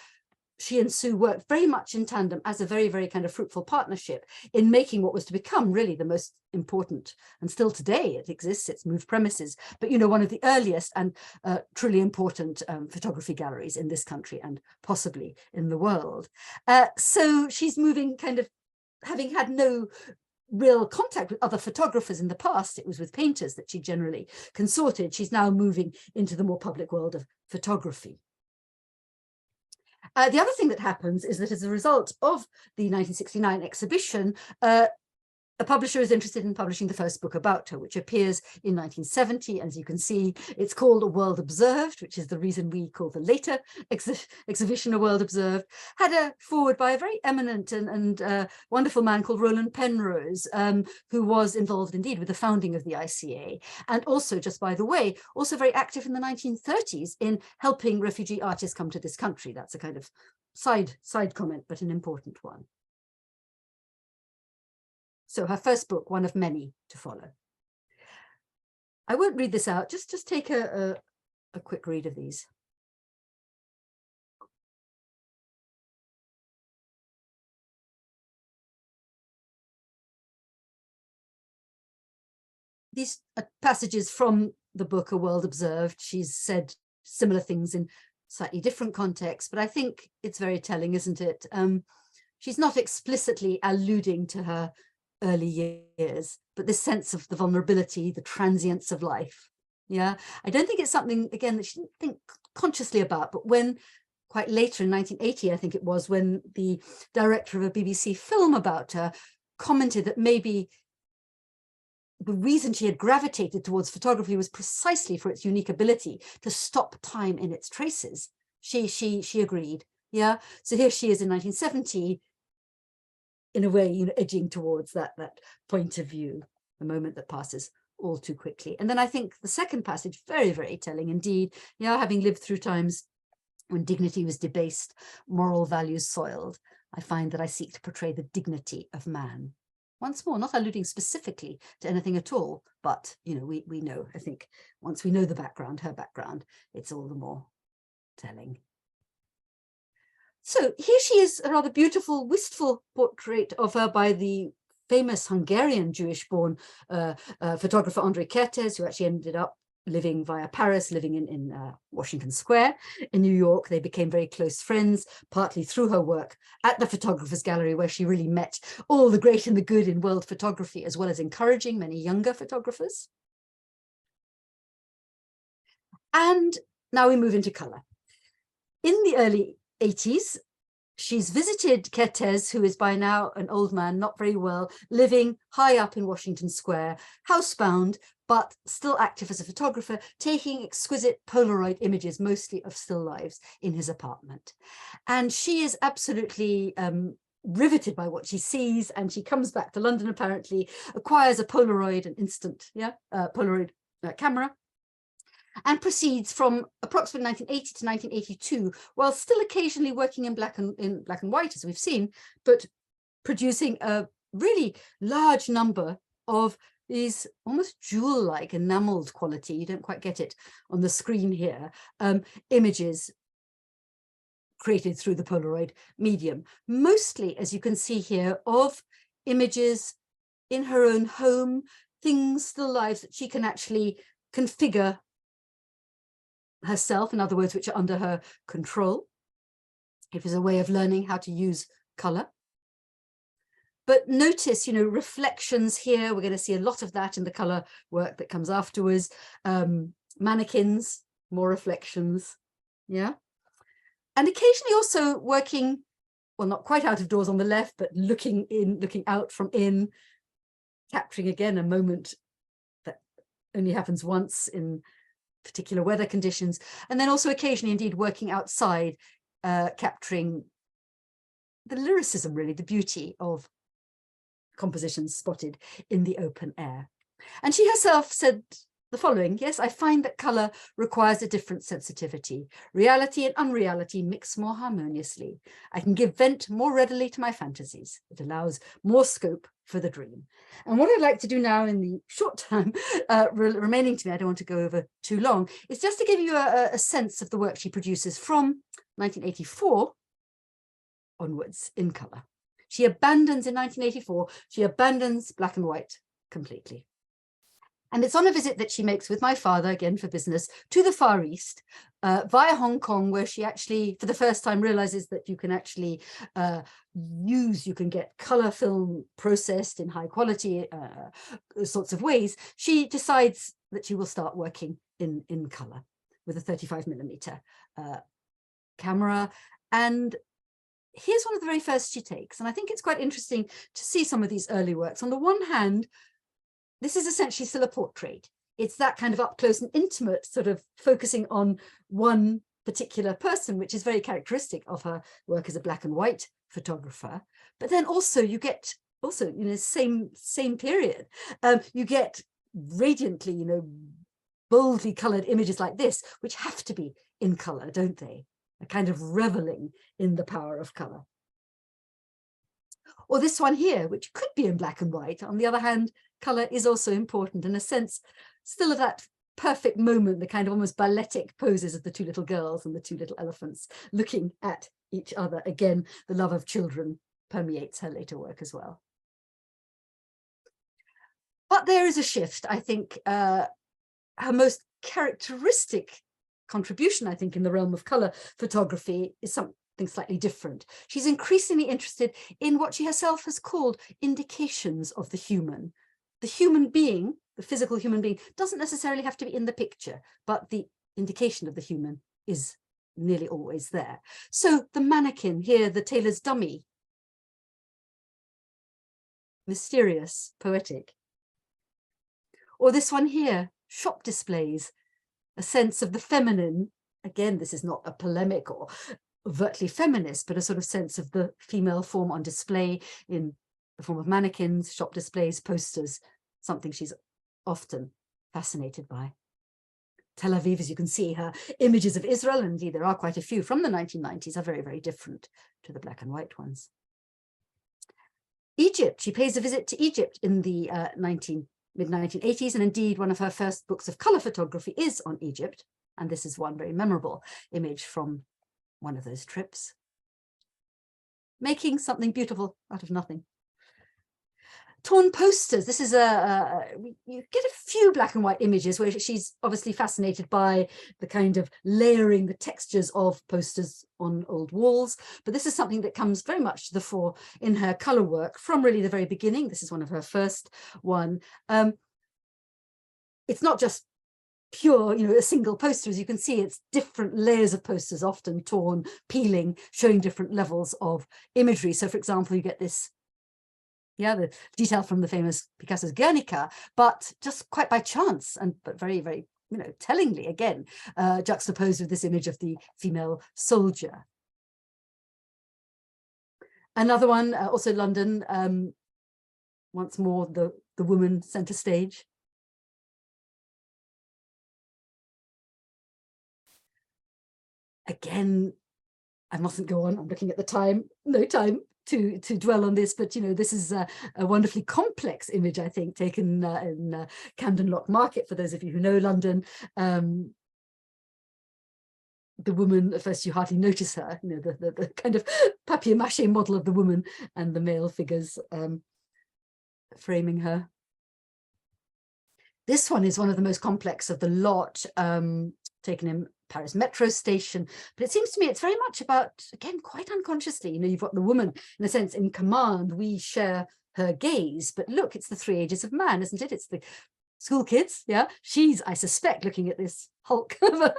she and Sue worked very much in tandem as a very, very kind of fruitful partnership in making what was to become really the most important, and still today it exists, it's moved premises, but one of the earliest and truly important photography galleries in this country and possibly in the world. So she's moving kind of, having had no real contact with other photographers in the past, it was with painters that she generally consorted. She's now moving into the more public world of photography. The other thing that happens is that as a result of the 1969 exhibition, a publisher is interested in publishing the first book about her, which appears in 1970. As you can see, it's called A World Observed, which is the reason we call the later exhibition A World Observed. Had a foreword by a very eminent and wonderful man called Roland Penrose, who was involved indeed with the founding of the ICA. And also, just by the way, also very active in the 1930s in helping refugee artists come to this country. That's a kind of side comment, but an important one. So her first book, one of many to follow. I won't read this out, just take a quick read of these. These are passages from the book A World Observed. She's said similar things in slightly different context, but I think it's very telling, isn't it? She's not explicitly alluding to her early years, but this sense of the vulnerability, the transience of life. Yeah, I don't think it's something, again, that she didn't think consciously about, but when quite later in 1980, I think it was, when the director of a BBC film about her commented that maybe the reason she had gravitated towards photography was precisely for its unique ability to stop time in its traces. She agreed. Yeah. So here she is in 1970, in a way, you know, edging towards that point of view, a moment that passes all too quickly. And then I think the second passage, very, very telling indeed. Yeah, having lived through times when dignity was debased, moral values soiled, I find that I seek to portray the dignity of man. Once more, not alluding specifically to anything at all, but, you know, we know, I think, once we know the background, her background, it's all the more telling. So here she is, a rather beautiful, wistful portrait of her by the famous Hungarian Jewish-born photographer André Kertész, who actually ended up living via Paris, living in Washington Square in New York. They became very close friends, partly through her work at the Photographers Gallery, where she really met all the great and the good in world photography, as well as encouraging many younger photographers. And now we move into color. In the early 80s, she's visited Kertész, who is by now an old man, not very well, living high up in Washington Square, housebound, but still active as a photographer, taking exquisite Polaroid images, mostly of still lives, in his apartment. And she is absolutely riveted by what she sees, and she comes back to London, apparently, acquires a Polaroid, an instant Polaroid camera, and proceeds from approximately 1980 to 1982, while still occasionally working in black and white, as we've seen, but producing a really large number of these almost jewel-like enameled quality, you don't quite get it on the screen here, images created through the Polaroid medium, mostly, as you can see here, of images in her own home, things, still lives that she can actually configure herself, in other words, which are under her control. It was a way of learning how to use color. But notice, you know, reflections here. We're going to see a lot of that in the color work that comes afterwards. Mannequins, more reflections. Yeah. And occasionally also working, well, not quite out of doors on the left, but looking out from in, capturing again a moment that only happens once in particular weather conditions, and then also occasionally indeed working outside, capturing the lyricism, really, the beauty of compositions spotted in the open air. And she herself said the following: yes, I find that color requires a different sensitivity. Reality and unreality mix more harmoniously. I can give vent more readily to my fantasies. It allows more scope for the dream. And what I'd like to do now in the short time remaining to me, I don't want to go over too long, is just to give you a sense of the work she produces from 1984 onwards in color. She abandons, in 1984, she abandons black and white completely. And it's on a visit that she makes with my father, again for business, to the Far East, via Hong Kong, where she actually, for the first time, realizes that you can actually you can get color film processed in high quality sorts of ways. She decides that she will start working in color with a 35mm camera. And here's one of the very first she takes. And I think it's quite interesting to see some of these early works. On the one hand, this is essentially still a portrait. It's that kind of up close and intimate, sort of focusing on one particular person, which is very characteristic of her work as a black and white photographer. But then also you get, also, you know, same period, you get radiantly, you know, boldly colored images like this, which have to be in color, don't they? A kind of reveling in the power of color. Or this one here, which could be in black and white. On the other hand, color is also important, in a sense, still of that perfect moment, the kind of almost balletic poses of the two little girls and the two little elephants looking at each other. Again, the love of children permeates her later work as well. But there is a shift. I think her most characteristic contribution, I think, in the realm of color photography is something slightly different. She's increasingly interested in what she herself has called indications of the human. The human being, the physical human being, doesn't necessarily have to be in the picture, but the indication of the human is nearly always there. So the mannequin here, the tailor's dummy, mysterious, poetic. Or this one here, shop displays, a sense of the feminine. Again, this is not a polemic or overtly feminist, but a sort of sense of the female form on display in the form of mannequins, shop displays, posters, something she's often fascinated by. Tel Aviv, as you can see, her images of Israel, and indeed there are quite a few from the 1990s, are very, very different to the black and white ones. Egypt, she pays a visit to Egypt in the mid-1980s, and indeed one of her first books of color photography is on Egypt, and this is one very memorable image from one of those trips. Making something beautiful out of nothing. Torn posters. This is you get a few black and white images where she's obviously fascinated by the kind of layering, the textures of posters on old walls. But this is something that comes very much to the fore in her color work from really the very beginning. This is one of her first one. It's not just pure, a single poster. As you can see, it's different layers of posters, often torn, peeling, showing different levels of imagery. So, for example, you get this, the detail from the famous Picasso's Guernica, but just quite by chance, but very, very, tellingly, again, juxtaposed with this image of the female soldier. Another one, also London, once more, the woman center stage. Again, I mustn't go on, I'm looking at the time, no time to dwell on this, but this is a wonderfully complex image, I think, taken in Camden Lock Market, for those of you who know London. The woman, at first you hardly notice her, the kind of papier-mâché model of the woman, and the male figures framing her. This one is one of the most complex of the lot, taken in Paris metro station, but it seems to me it's very much about, again, quite unconsciously, you've got the woman in a sense in command, we share her gaze, but look, it's the three ages of man, isn't it? It's the school kids, she's, I suspect, looking at this hulk of a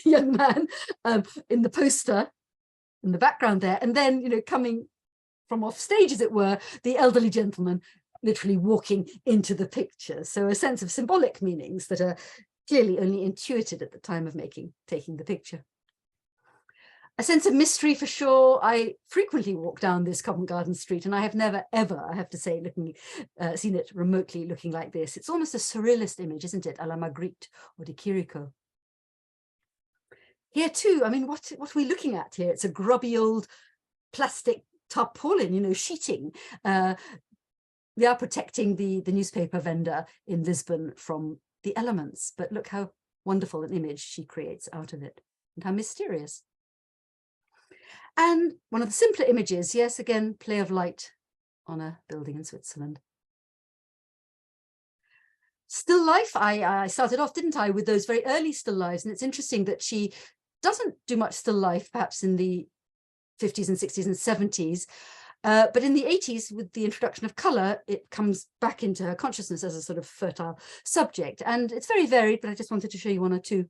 young man in the poster in the background there, and then coming from off stage, as it were, the elderly gentleman literally walking into the picture. So a sense of symbolic meanings that are clearly only intuited at the time of taking the picture. A sense of mystery for sure. I frequently walk down this Covent Garden Street, and I have never, ever, I have to say, seen it remotely looking like this. It's almost a surrealist image, isn't it? A la Magritte or de Chirico. Here too, I mean, what are we looking at here? It's a grubby old plastic tarpaulin, sheeting. They are protecting the newspaper vendor in Lisbon from the elements, but look how wonderful an image she creates out of it, and how mysterious. And one of the simpler images, yes, again, play of light on a building in Switzerland. Still life, I started off, didn't I, with those very early still lives, and it's interesting that she doesn't do much still life, perhaps in the 50s and 60s and 70s, but in the 80s, with the introduction of colour, it comes back into her consciousness as a sort of fertile subject. And it's very varied, but I just wanted to show you one or two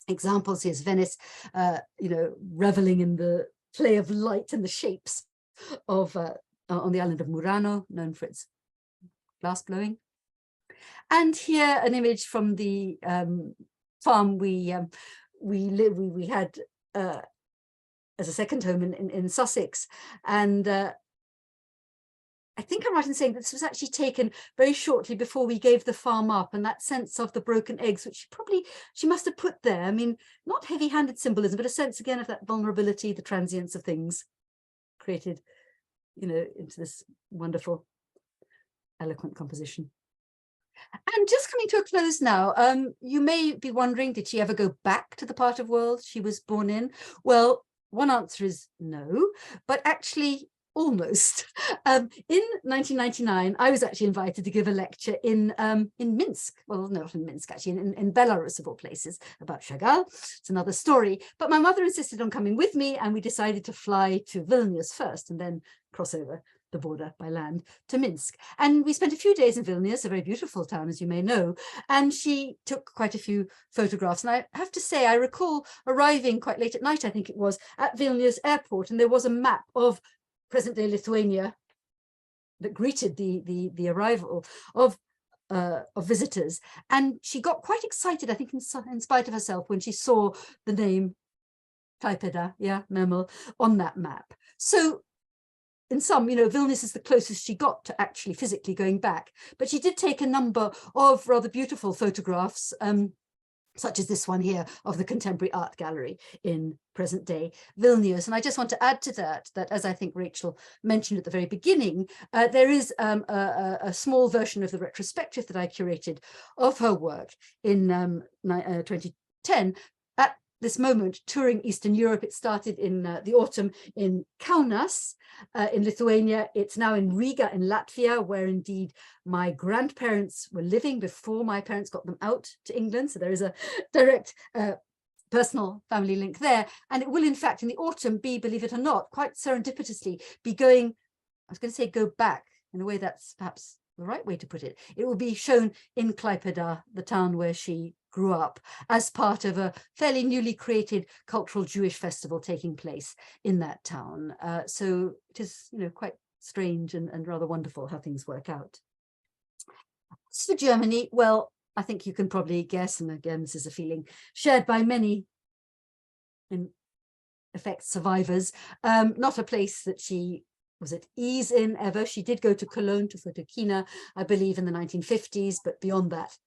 examples. Here's Venice, reveling in the play of light and the shapes of on the island of Murano, known for its glass blowing. And here an image from the farm we had as a second home in Sussex, and I think I'm right in saying that this was actually taken very shortly before we gave the farm up, and that sense of the broken eggs, which she must have put there. I mean, not heavy-handed symbolism, but a sense again of that vulnerability, the transience of things created, into this wonderful, eloquent composition. And just coming to a close now, you may be wondering, did she ever go back to the part of world she was born in? Well, one answer is no, but actually almost. In 1999, I was actually invited to give a lecture in Minsk. Well, not in Minsk, actually, in Belarus, of all places, about Chagall. It's another story. But my mother insisted on coming with me, and we decided to fly to Vilnius first and then cross over the border by land to Minsk. And we spent a few days in Vilnius, a very beautiful town, as you may know, and she took quite a few photographs. And I have to say, I recall arriving quite late at night, I think it was, at Vilnius airport, and there was a map of present-day Lithuania that greeted the arrival of visitors. And she got quite excited, I think in spite of herself, when she saw the name Klaipėda, Memel, on that map. So in sum, Vilnius is the closest she got to actually physically going back. But she did take a number of rather beautiful photographs, such as this one here of the Contemporary Art Gallery in present-day Vilnius. And I just want to add to that, as I think Rachel mentioned at the very beginning, there is a small version of the retrospective that I curated of her work in 2010. At this moment, touring Eastern Europe, it started in the autumn in Kaunas, in Lithuania. It's now in Riga in Latvia, where indeed my grandparents were living before my parents got them out to England. So there is a direct personal family link there. And it will, in fact, in the autumn be, believe it or not, quite serendipitously be going, I was going to say go back, in a way that's perhaps the right way to put it. It will be shown in Klaipėda, the town where she grew up, as part of a fairly newly created cultural Jewish festival taking place in that town. So it is, quite strange and rather wonderful how things work out. As for Germany, well, I think you can probably guess, and again, this is a feeling shared by many, in effect, survivors, not a place that she was at ease in ever. She did go to Cologne to Photokina, I believe, in the 1950s, but beyond that,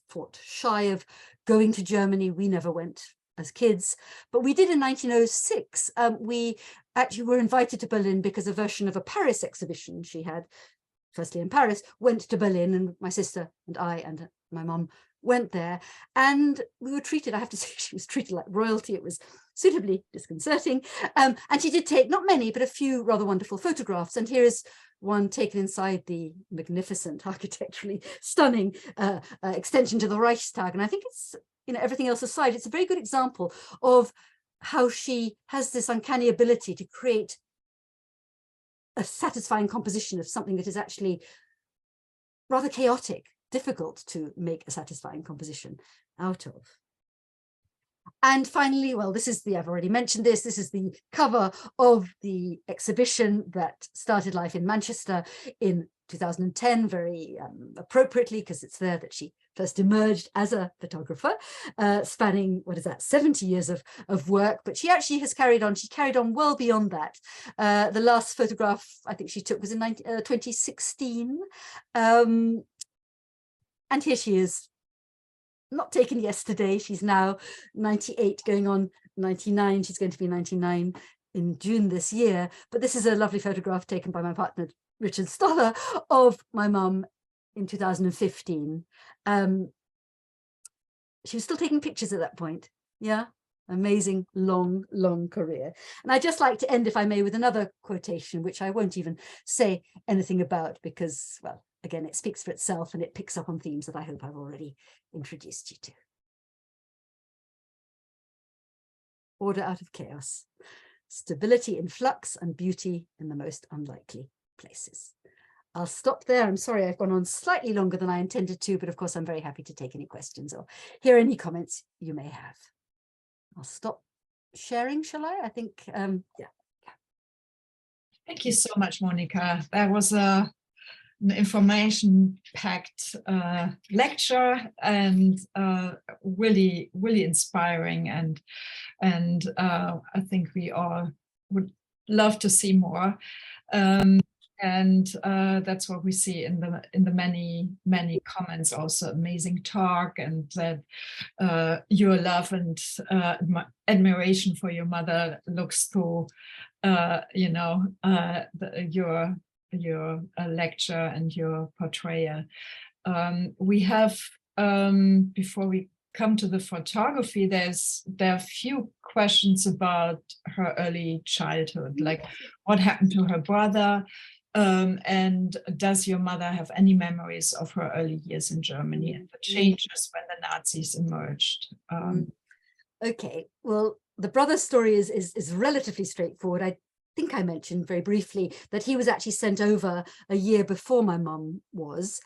fought shy of going to Germany. We never went as kids, but we did in 1906. We actually were invited to Berlin because a version of a Paris exhibition she had, firstly in Paris, went to Berlin, and my sister and I and my mum went there, and we were treated, I have to say, she was treated like royalty. It was suitably disconcerting. And she did take not many, but a few rather wonderful photographs. And here is one taken inside the magnificent, architecturally stunning extension to the Reichstag. And I think it's, everything else aside, it's a very good example of how she has this uncanny ability to create a satisfying composition of something that is actually rather chaotic, difficult to make a satisfying composition out of. And finally, well, this is I've already mentioned this is the cover of the exhibition that started life in Manchester in 2010, very appropriately, because it's there that she first emerged as a photographer, spanning, 70 years of work. But she actually has carried on well beyond that. The last photograph I think she took was in 2016. And here she is, not taken yesterday. She's now 98, going on 99. She's going to be 99 in June this year. But this is a lovely photograph taken by my partner, Richard Stoller, of my mum in 2015. She was still taking pictures at that point. Yeah, amazing, long, long career. And I'd just like to end, if I may, with another quotation, which I won't even say anything about because, well, again, it speaks for itself and it picks up on themes that I hope I've already introduced you to. Order out of chaos, stability in flux, and beauty in the most unlikely places. I'll stop there. I'm sorry I've gone on slightly longer than I intended to, but of course I'm very happy to take any questions or hear any comments you may have. I'll stop sharing, shall I? I think, yeah. Thank you so much, Monica. That was an information-packed lecture and really, really inspiring. And I think we all would love to see more. And that's what we see in the many comments. Also, amazing talk, and that your love and admiration for your mother looks through, your lecture and your portrayal. We have, before we come to the photography, there are a few questions about her early childhood, like what happened to her brother, and does your mother have any memories of her early years in Germany and the changes when the Nazis emerged? Okay, well, the brother story is relatively straightforward. I think I mentioned very briefly that he was actually sent over a year before my mum was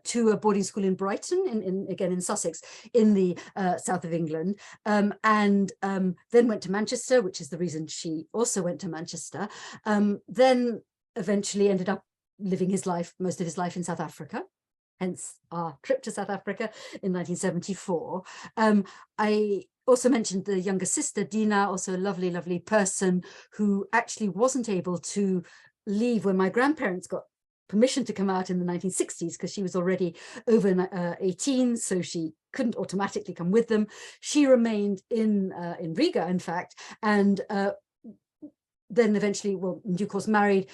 to a boarding school in Brighton, again in Sussex, in the south of England, and then went to Manchester, which is the reason she also went to Manchester. Then eventually ended up living most of his life in South Africa, hence our trip to South Africa in 1974. I also mentioned the younger sister, Dina, also a lovely, lovely person who actually wasn't able to leave when my grandparents got permission to come out in the 1960s, because she was already over 18, so she couldn't automatically come with them. She remained in Riga, in fact, and then eventually, well, in due course, married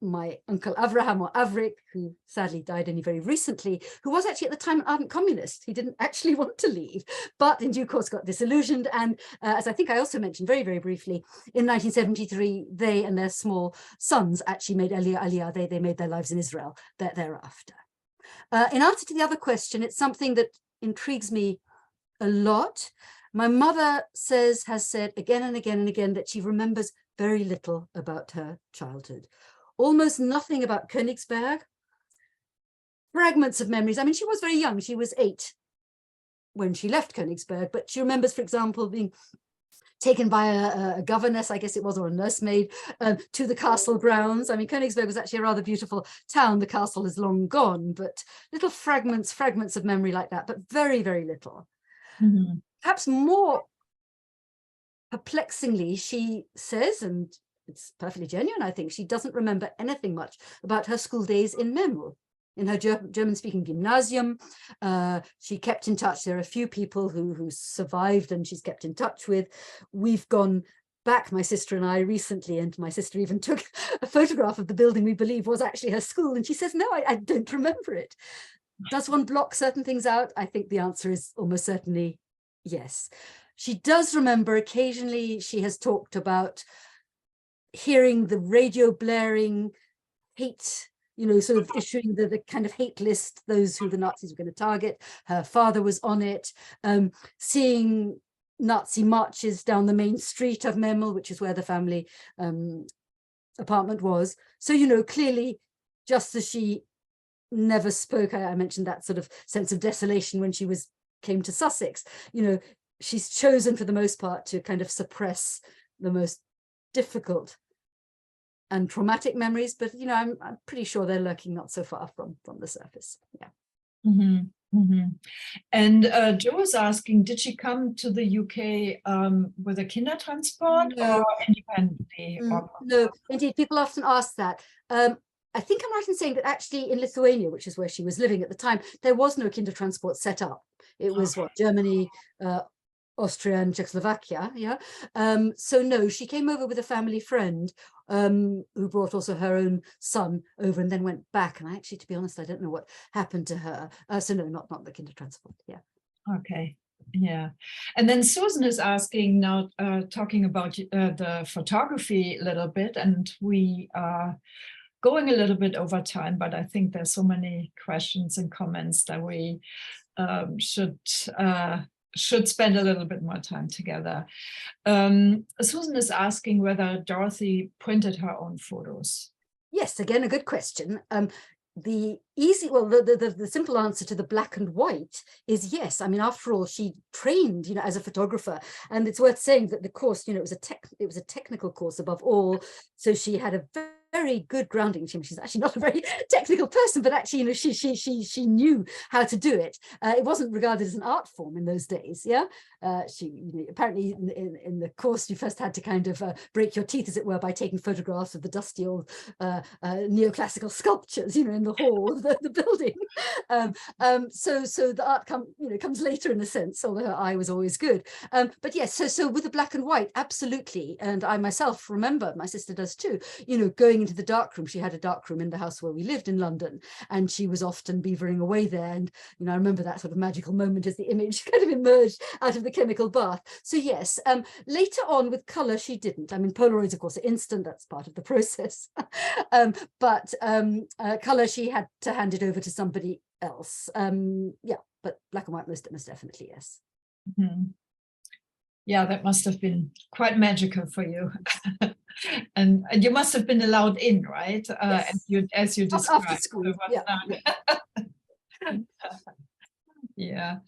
my uncle Avraham, or Avrik, who sadly died only very recently, who was actually at the time an ardent communist. He didn't actually want to leave, but in due course got disillusioned. And as I think I also mentioned very, very briefly, in 1973, they and their small sons actually made Aliyah. They made their lives in Israel thereafter. In answer to the other question, it's something that intrigues me a lot. My mother has said again and again and again that she remembers very little about her childhood, almost nothing about Königsberg, fragments of memories. I mean, she was very young. She was 8 when she left Königsberg, but she remembers, for example, being taken by a governess, I guess it was, or a nursemaid, to the castle grounds. I mean, Königsberg was actually a rather beautiful town. The castle is long gone, but little fragments of memory like that, but very, very little. Mm-hmm. Perhaps more perplexingly, she says, and it's perfectly genuine, I think, she doesn't remember anything much about her school days in Memel, in her German-speaking gymnasium. She kept in touch. There are a few people who survived and she's kept in touch with. We've gone back, my sister and I, recently, and my sister even took a photograph of the building we believe was actually her school, and she says, no, I don't remember it. Does one block certain things out? I think the answer is almost certainly yes. She does remember occasionally she has talked about hearing the radio blaring hate, sort of issuing the kind of hate list, those who the Nazis were going to target. Her father was on it, seeing Nazi marches down the main street of Memel, which is where the family apartment was. So, clearly, just as she never spoke, I mentioned that sort of sense of desolation when she came to Sussex, she's chosen for the most part to kind of suppress the most difficult and traumatic memories, but I'm pretty sure they're lurking not so far from the surface. Yeah. Mm-hmm. Mm-hmm. And Joe is asking, did she come to the UK with a Kindertransport or independently? No, indeed, people often ask that. I think I'm right in saying that actually in Lithuania, which is where she was living at the time, there was no Kindertransport set up. It was Germany, Austria and Czechoslovakia, yeah. So no, she came over with a family friend who brought also her own son over and then went back. And actually, to be honest, I don't know what happened to her. So no, not the Kindertransport, yeah. Okay, yeah. And then Susan is asking now, talking about the photography a little bit, and we are going a little bit over time, but I think there's so many questions and comments that we should spend a little bit more time together. Susan is asking whether Dorothy printed her own photos. Yes, again, a good question. The simple answer to the black and white is yes. I mean, after all, she trained, as a photographer, and it's worth saying that the course, it was a technical course above all. So she had a very good grounding. She's actually not a very technical person, but actually, she knew how to do it. It wasn't regarded as an art form in those days. Yeah, she apparently in the course you first had to kind of break your teeth, as it were, by taking photographs of the dusty old neoclassical sculptures, in the hall of the building. So the art comes later in a sense, although her eye was always good. But yes, so with the black and white, absolutely. And I myself remember, my sister does too, going into the darkroom. She had a darkroom in the house where we lived in London, and she was often beavering away there. And, you know, I remember that sort of magical moment as the image kind of emerged out of the chemical bath. So yes, later on with colour, she didn't. I mean, Polaroids, of course, are instant. That's part of the process. But colour, she had to hand it over to somebody else. Yeah, but black and white most definitely, yes. Mm-hmm. Yeah, that must have been quite magical for you. and you must have been allowed in, right? Yes. As you described. After school, Yeah.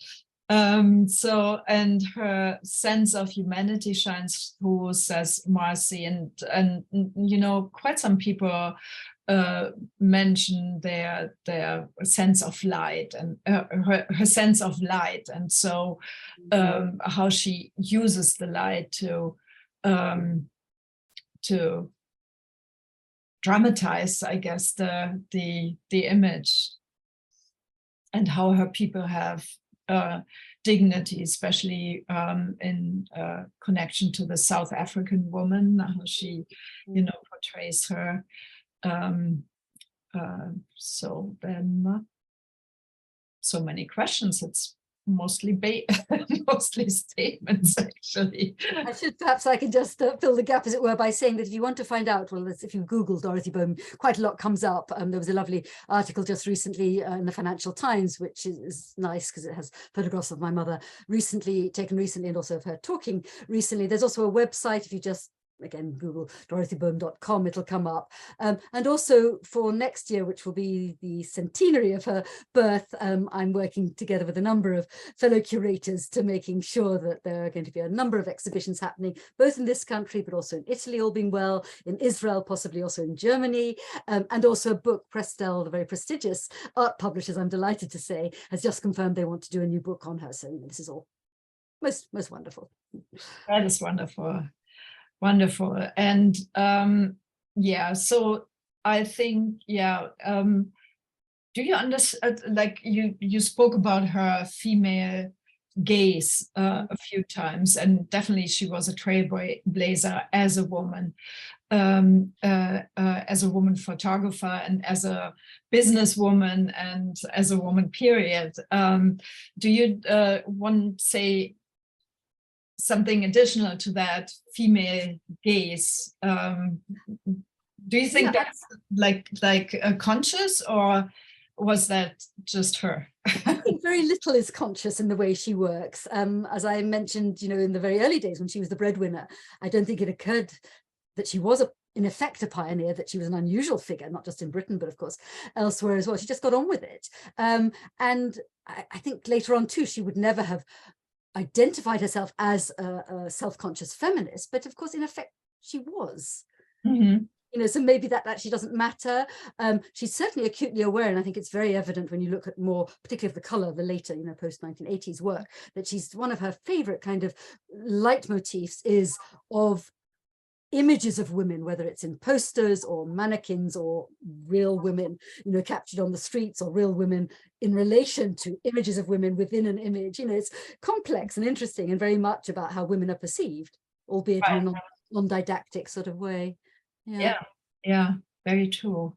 So, and her sense of humanity shines through, says Marcy, and you know, quite some people mention their sense of light, and her sense of light, and so how she uses the light to dramatize, I guess, the image, and how her people have dignity, especially in connection to the South African woman, how she, you know, portrays her. So then, so many questions. It's mostly mostly statements, actually. Perhaps I can just fill the gap, as it were, by saying that if you want to find out, well, if you Google Dorothy Bohm, quite a lot comes up. There was a lovely article just recently in the Financial Times, which is nice because it has photographs of my mother taken recently, and also of her talking recently. There's also a website, if you just again Google dorothybohm.com, it'll come up, and also for next year, which will be the centenary of her birth, I'm working together with a number of fellow curators to making sure that there are going to be a number of exhibitions happening both in this country but also in Italy, all being well, in Israel, possibly also in Germany, and also a book. Prestel, the very prestigious art publishers, I'm delighted to say, has just confirmed they want to do a new book on her. So this is all most wonderful. That is wonderful. Wonderful. And yeah, so I think, yeah, do you understand, like you spoke about her female gaze a few times, and definitely she was a trailblazer as a woman, photographer, and as a businesswoman, and as a woman, period. Do you want to say something additional to that female gaze? Do you think that's like conscious, or was that just her? I think very little is conscious in the way she works. As I mentioned, you know, in the very early days when she was the breadwinner, I don't think it occurred that she was in effect a pioneer, that she was an unusual figure, not just in Britain, but of course elsewhere as well. She just got on with it. And I think later on too, she would never have identified herself as a self-conscious feminist, but of course in effect she was. Mm-hmm. You know, so maybe that actually doesn't matter. She's certainly acutely aware, and I think it's very evident when you look at more, particularly of the colour, the later, you know, post-1980s work, that she's one of her favourite kind of leitmotifs is of images of women, whether it's in posters or mannequins or real women, you know, captured on the streets, or real women in relation to images of women within an image. You know, it's complex and interesting, and very much about how women are perceived, albeit in a non-didactic sort of way. Yeah, very true.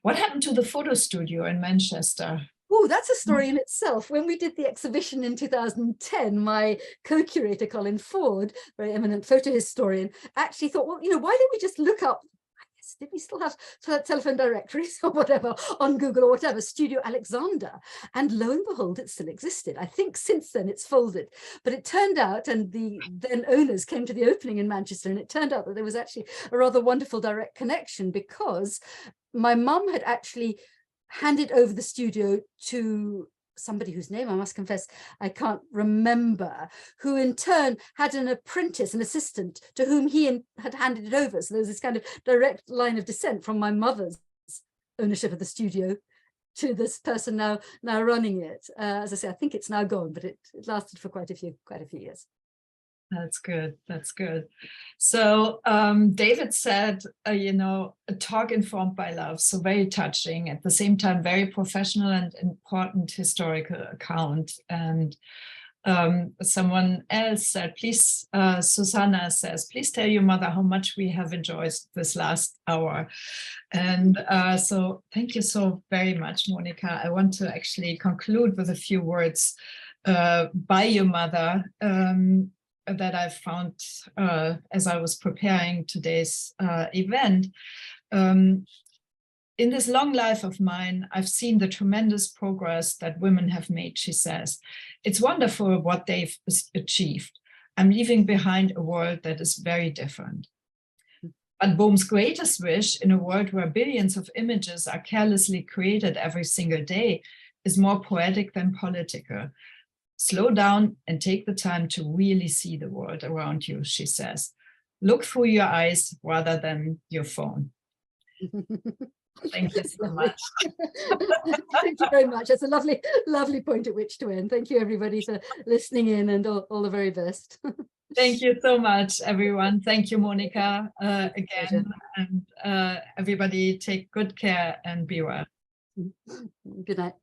What happened to the photo studio in Manchester? Oh, that's a story in itself. When we did the exhibition in 2010, my co-curator, Colin Ford, very eminent photo historian, actually thought, well, you know, why don't we just look up, I guess, did we still have telephone directories or whatever on Google or whatever, Studio Alexander? And lo and behold, it still existed. I think since then it's folded. But it turned out, and the then owners came to the opening in Manchester, and it turned out that there was actually a rather wonderful direct connection, because my mum had actually handed over the studio to somebody whose name I must confess I can't remember, who in turn had an apprentice, an assistant, to whom he had handed it over. So there was this kind of direct line of descent from my mother's ownership of the studio to this person now running it. As I say, I think it's now gone, but it lasted for quite a few years. That's good. That's good. So David said, you know, a talk informed by love. So very touching, at the same time, very professional and important historical account. And Someone else said, please, Susanna says, please tell your mother how much we have enjoyed this last hour. And so thank you so very much, Monica. I want to actually conclude with a few words by your mother that I found as I was preparing today's event. In this long life of mine, I've seen the tremendous progress that women have made, she says. It's wonderful what they've achieved. I'm leaving behind a world that is very different. But Bohm's greatest wish in a world where billions of images are carelessly created every single day is more poetic than political. Slow down and take the time to really see the world around you, she says. Look through your eyes rather than your phone. Thank you so much. Thank you very much. That's a lovely, lovely point at which to end. Thank you, everybody, for listening in, and all the very best. Thank you so much, everyone. Thank you, Monica, again. And everybody take good care and be well. Good night.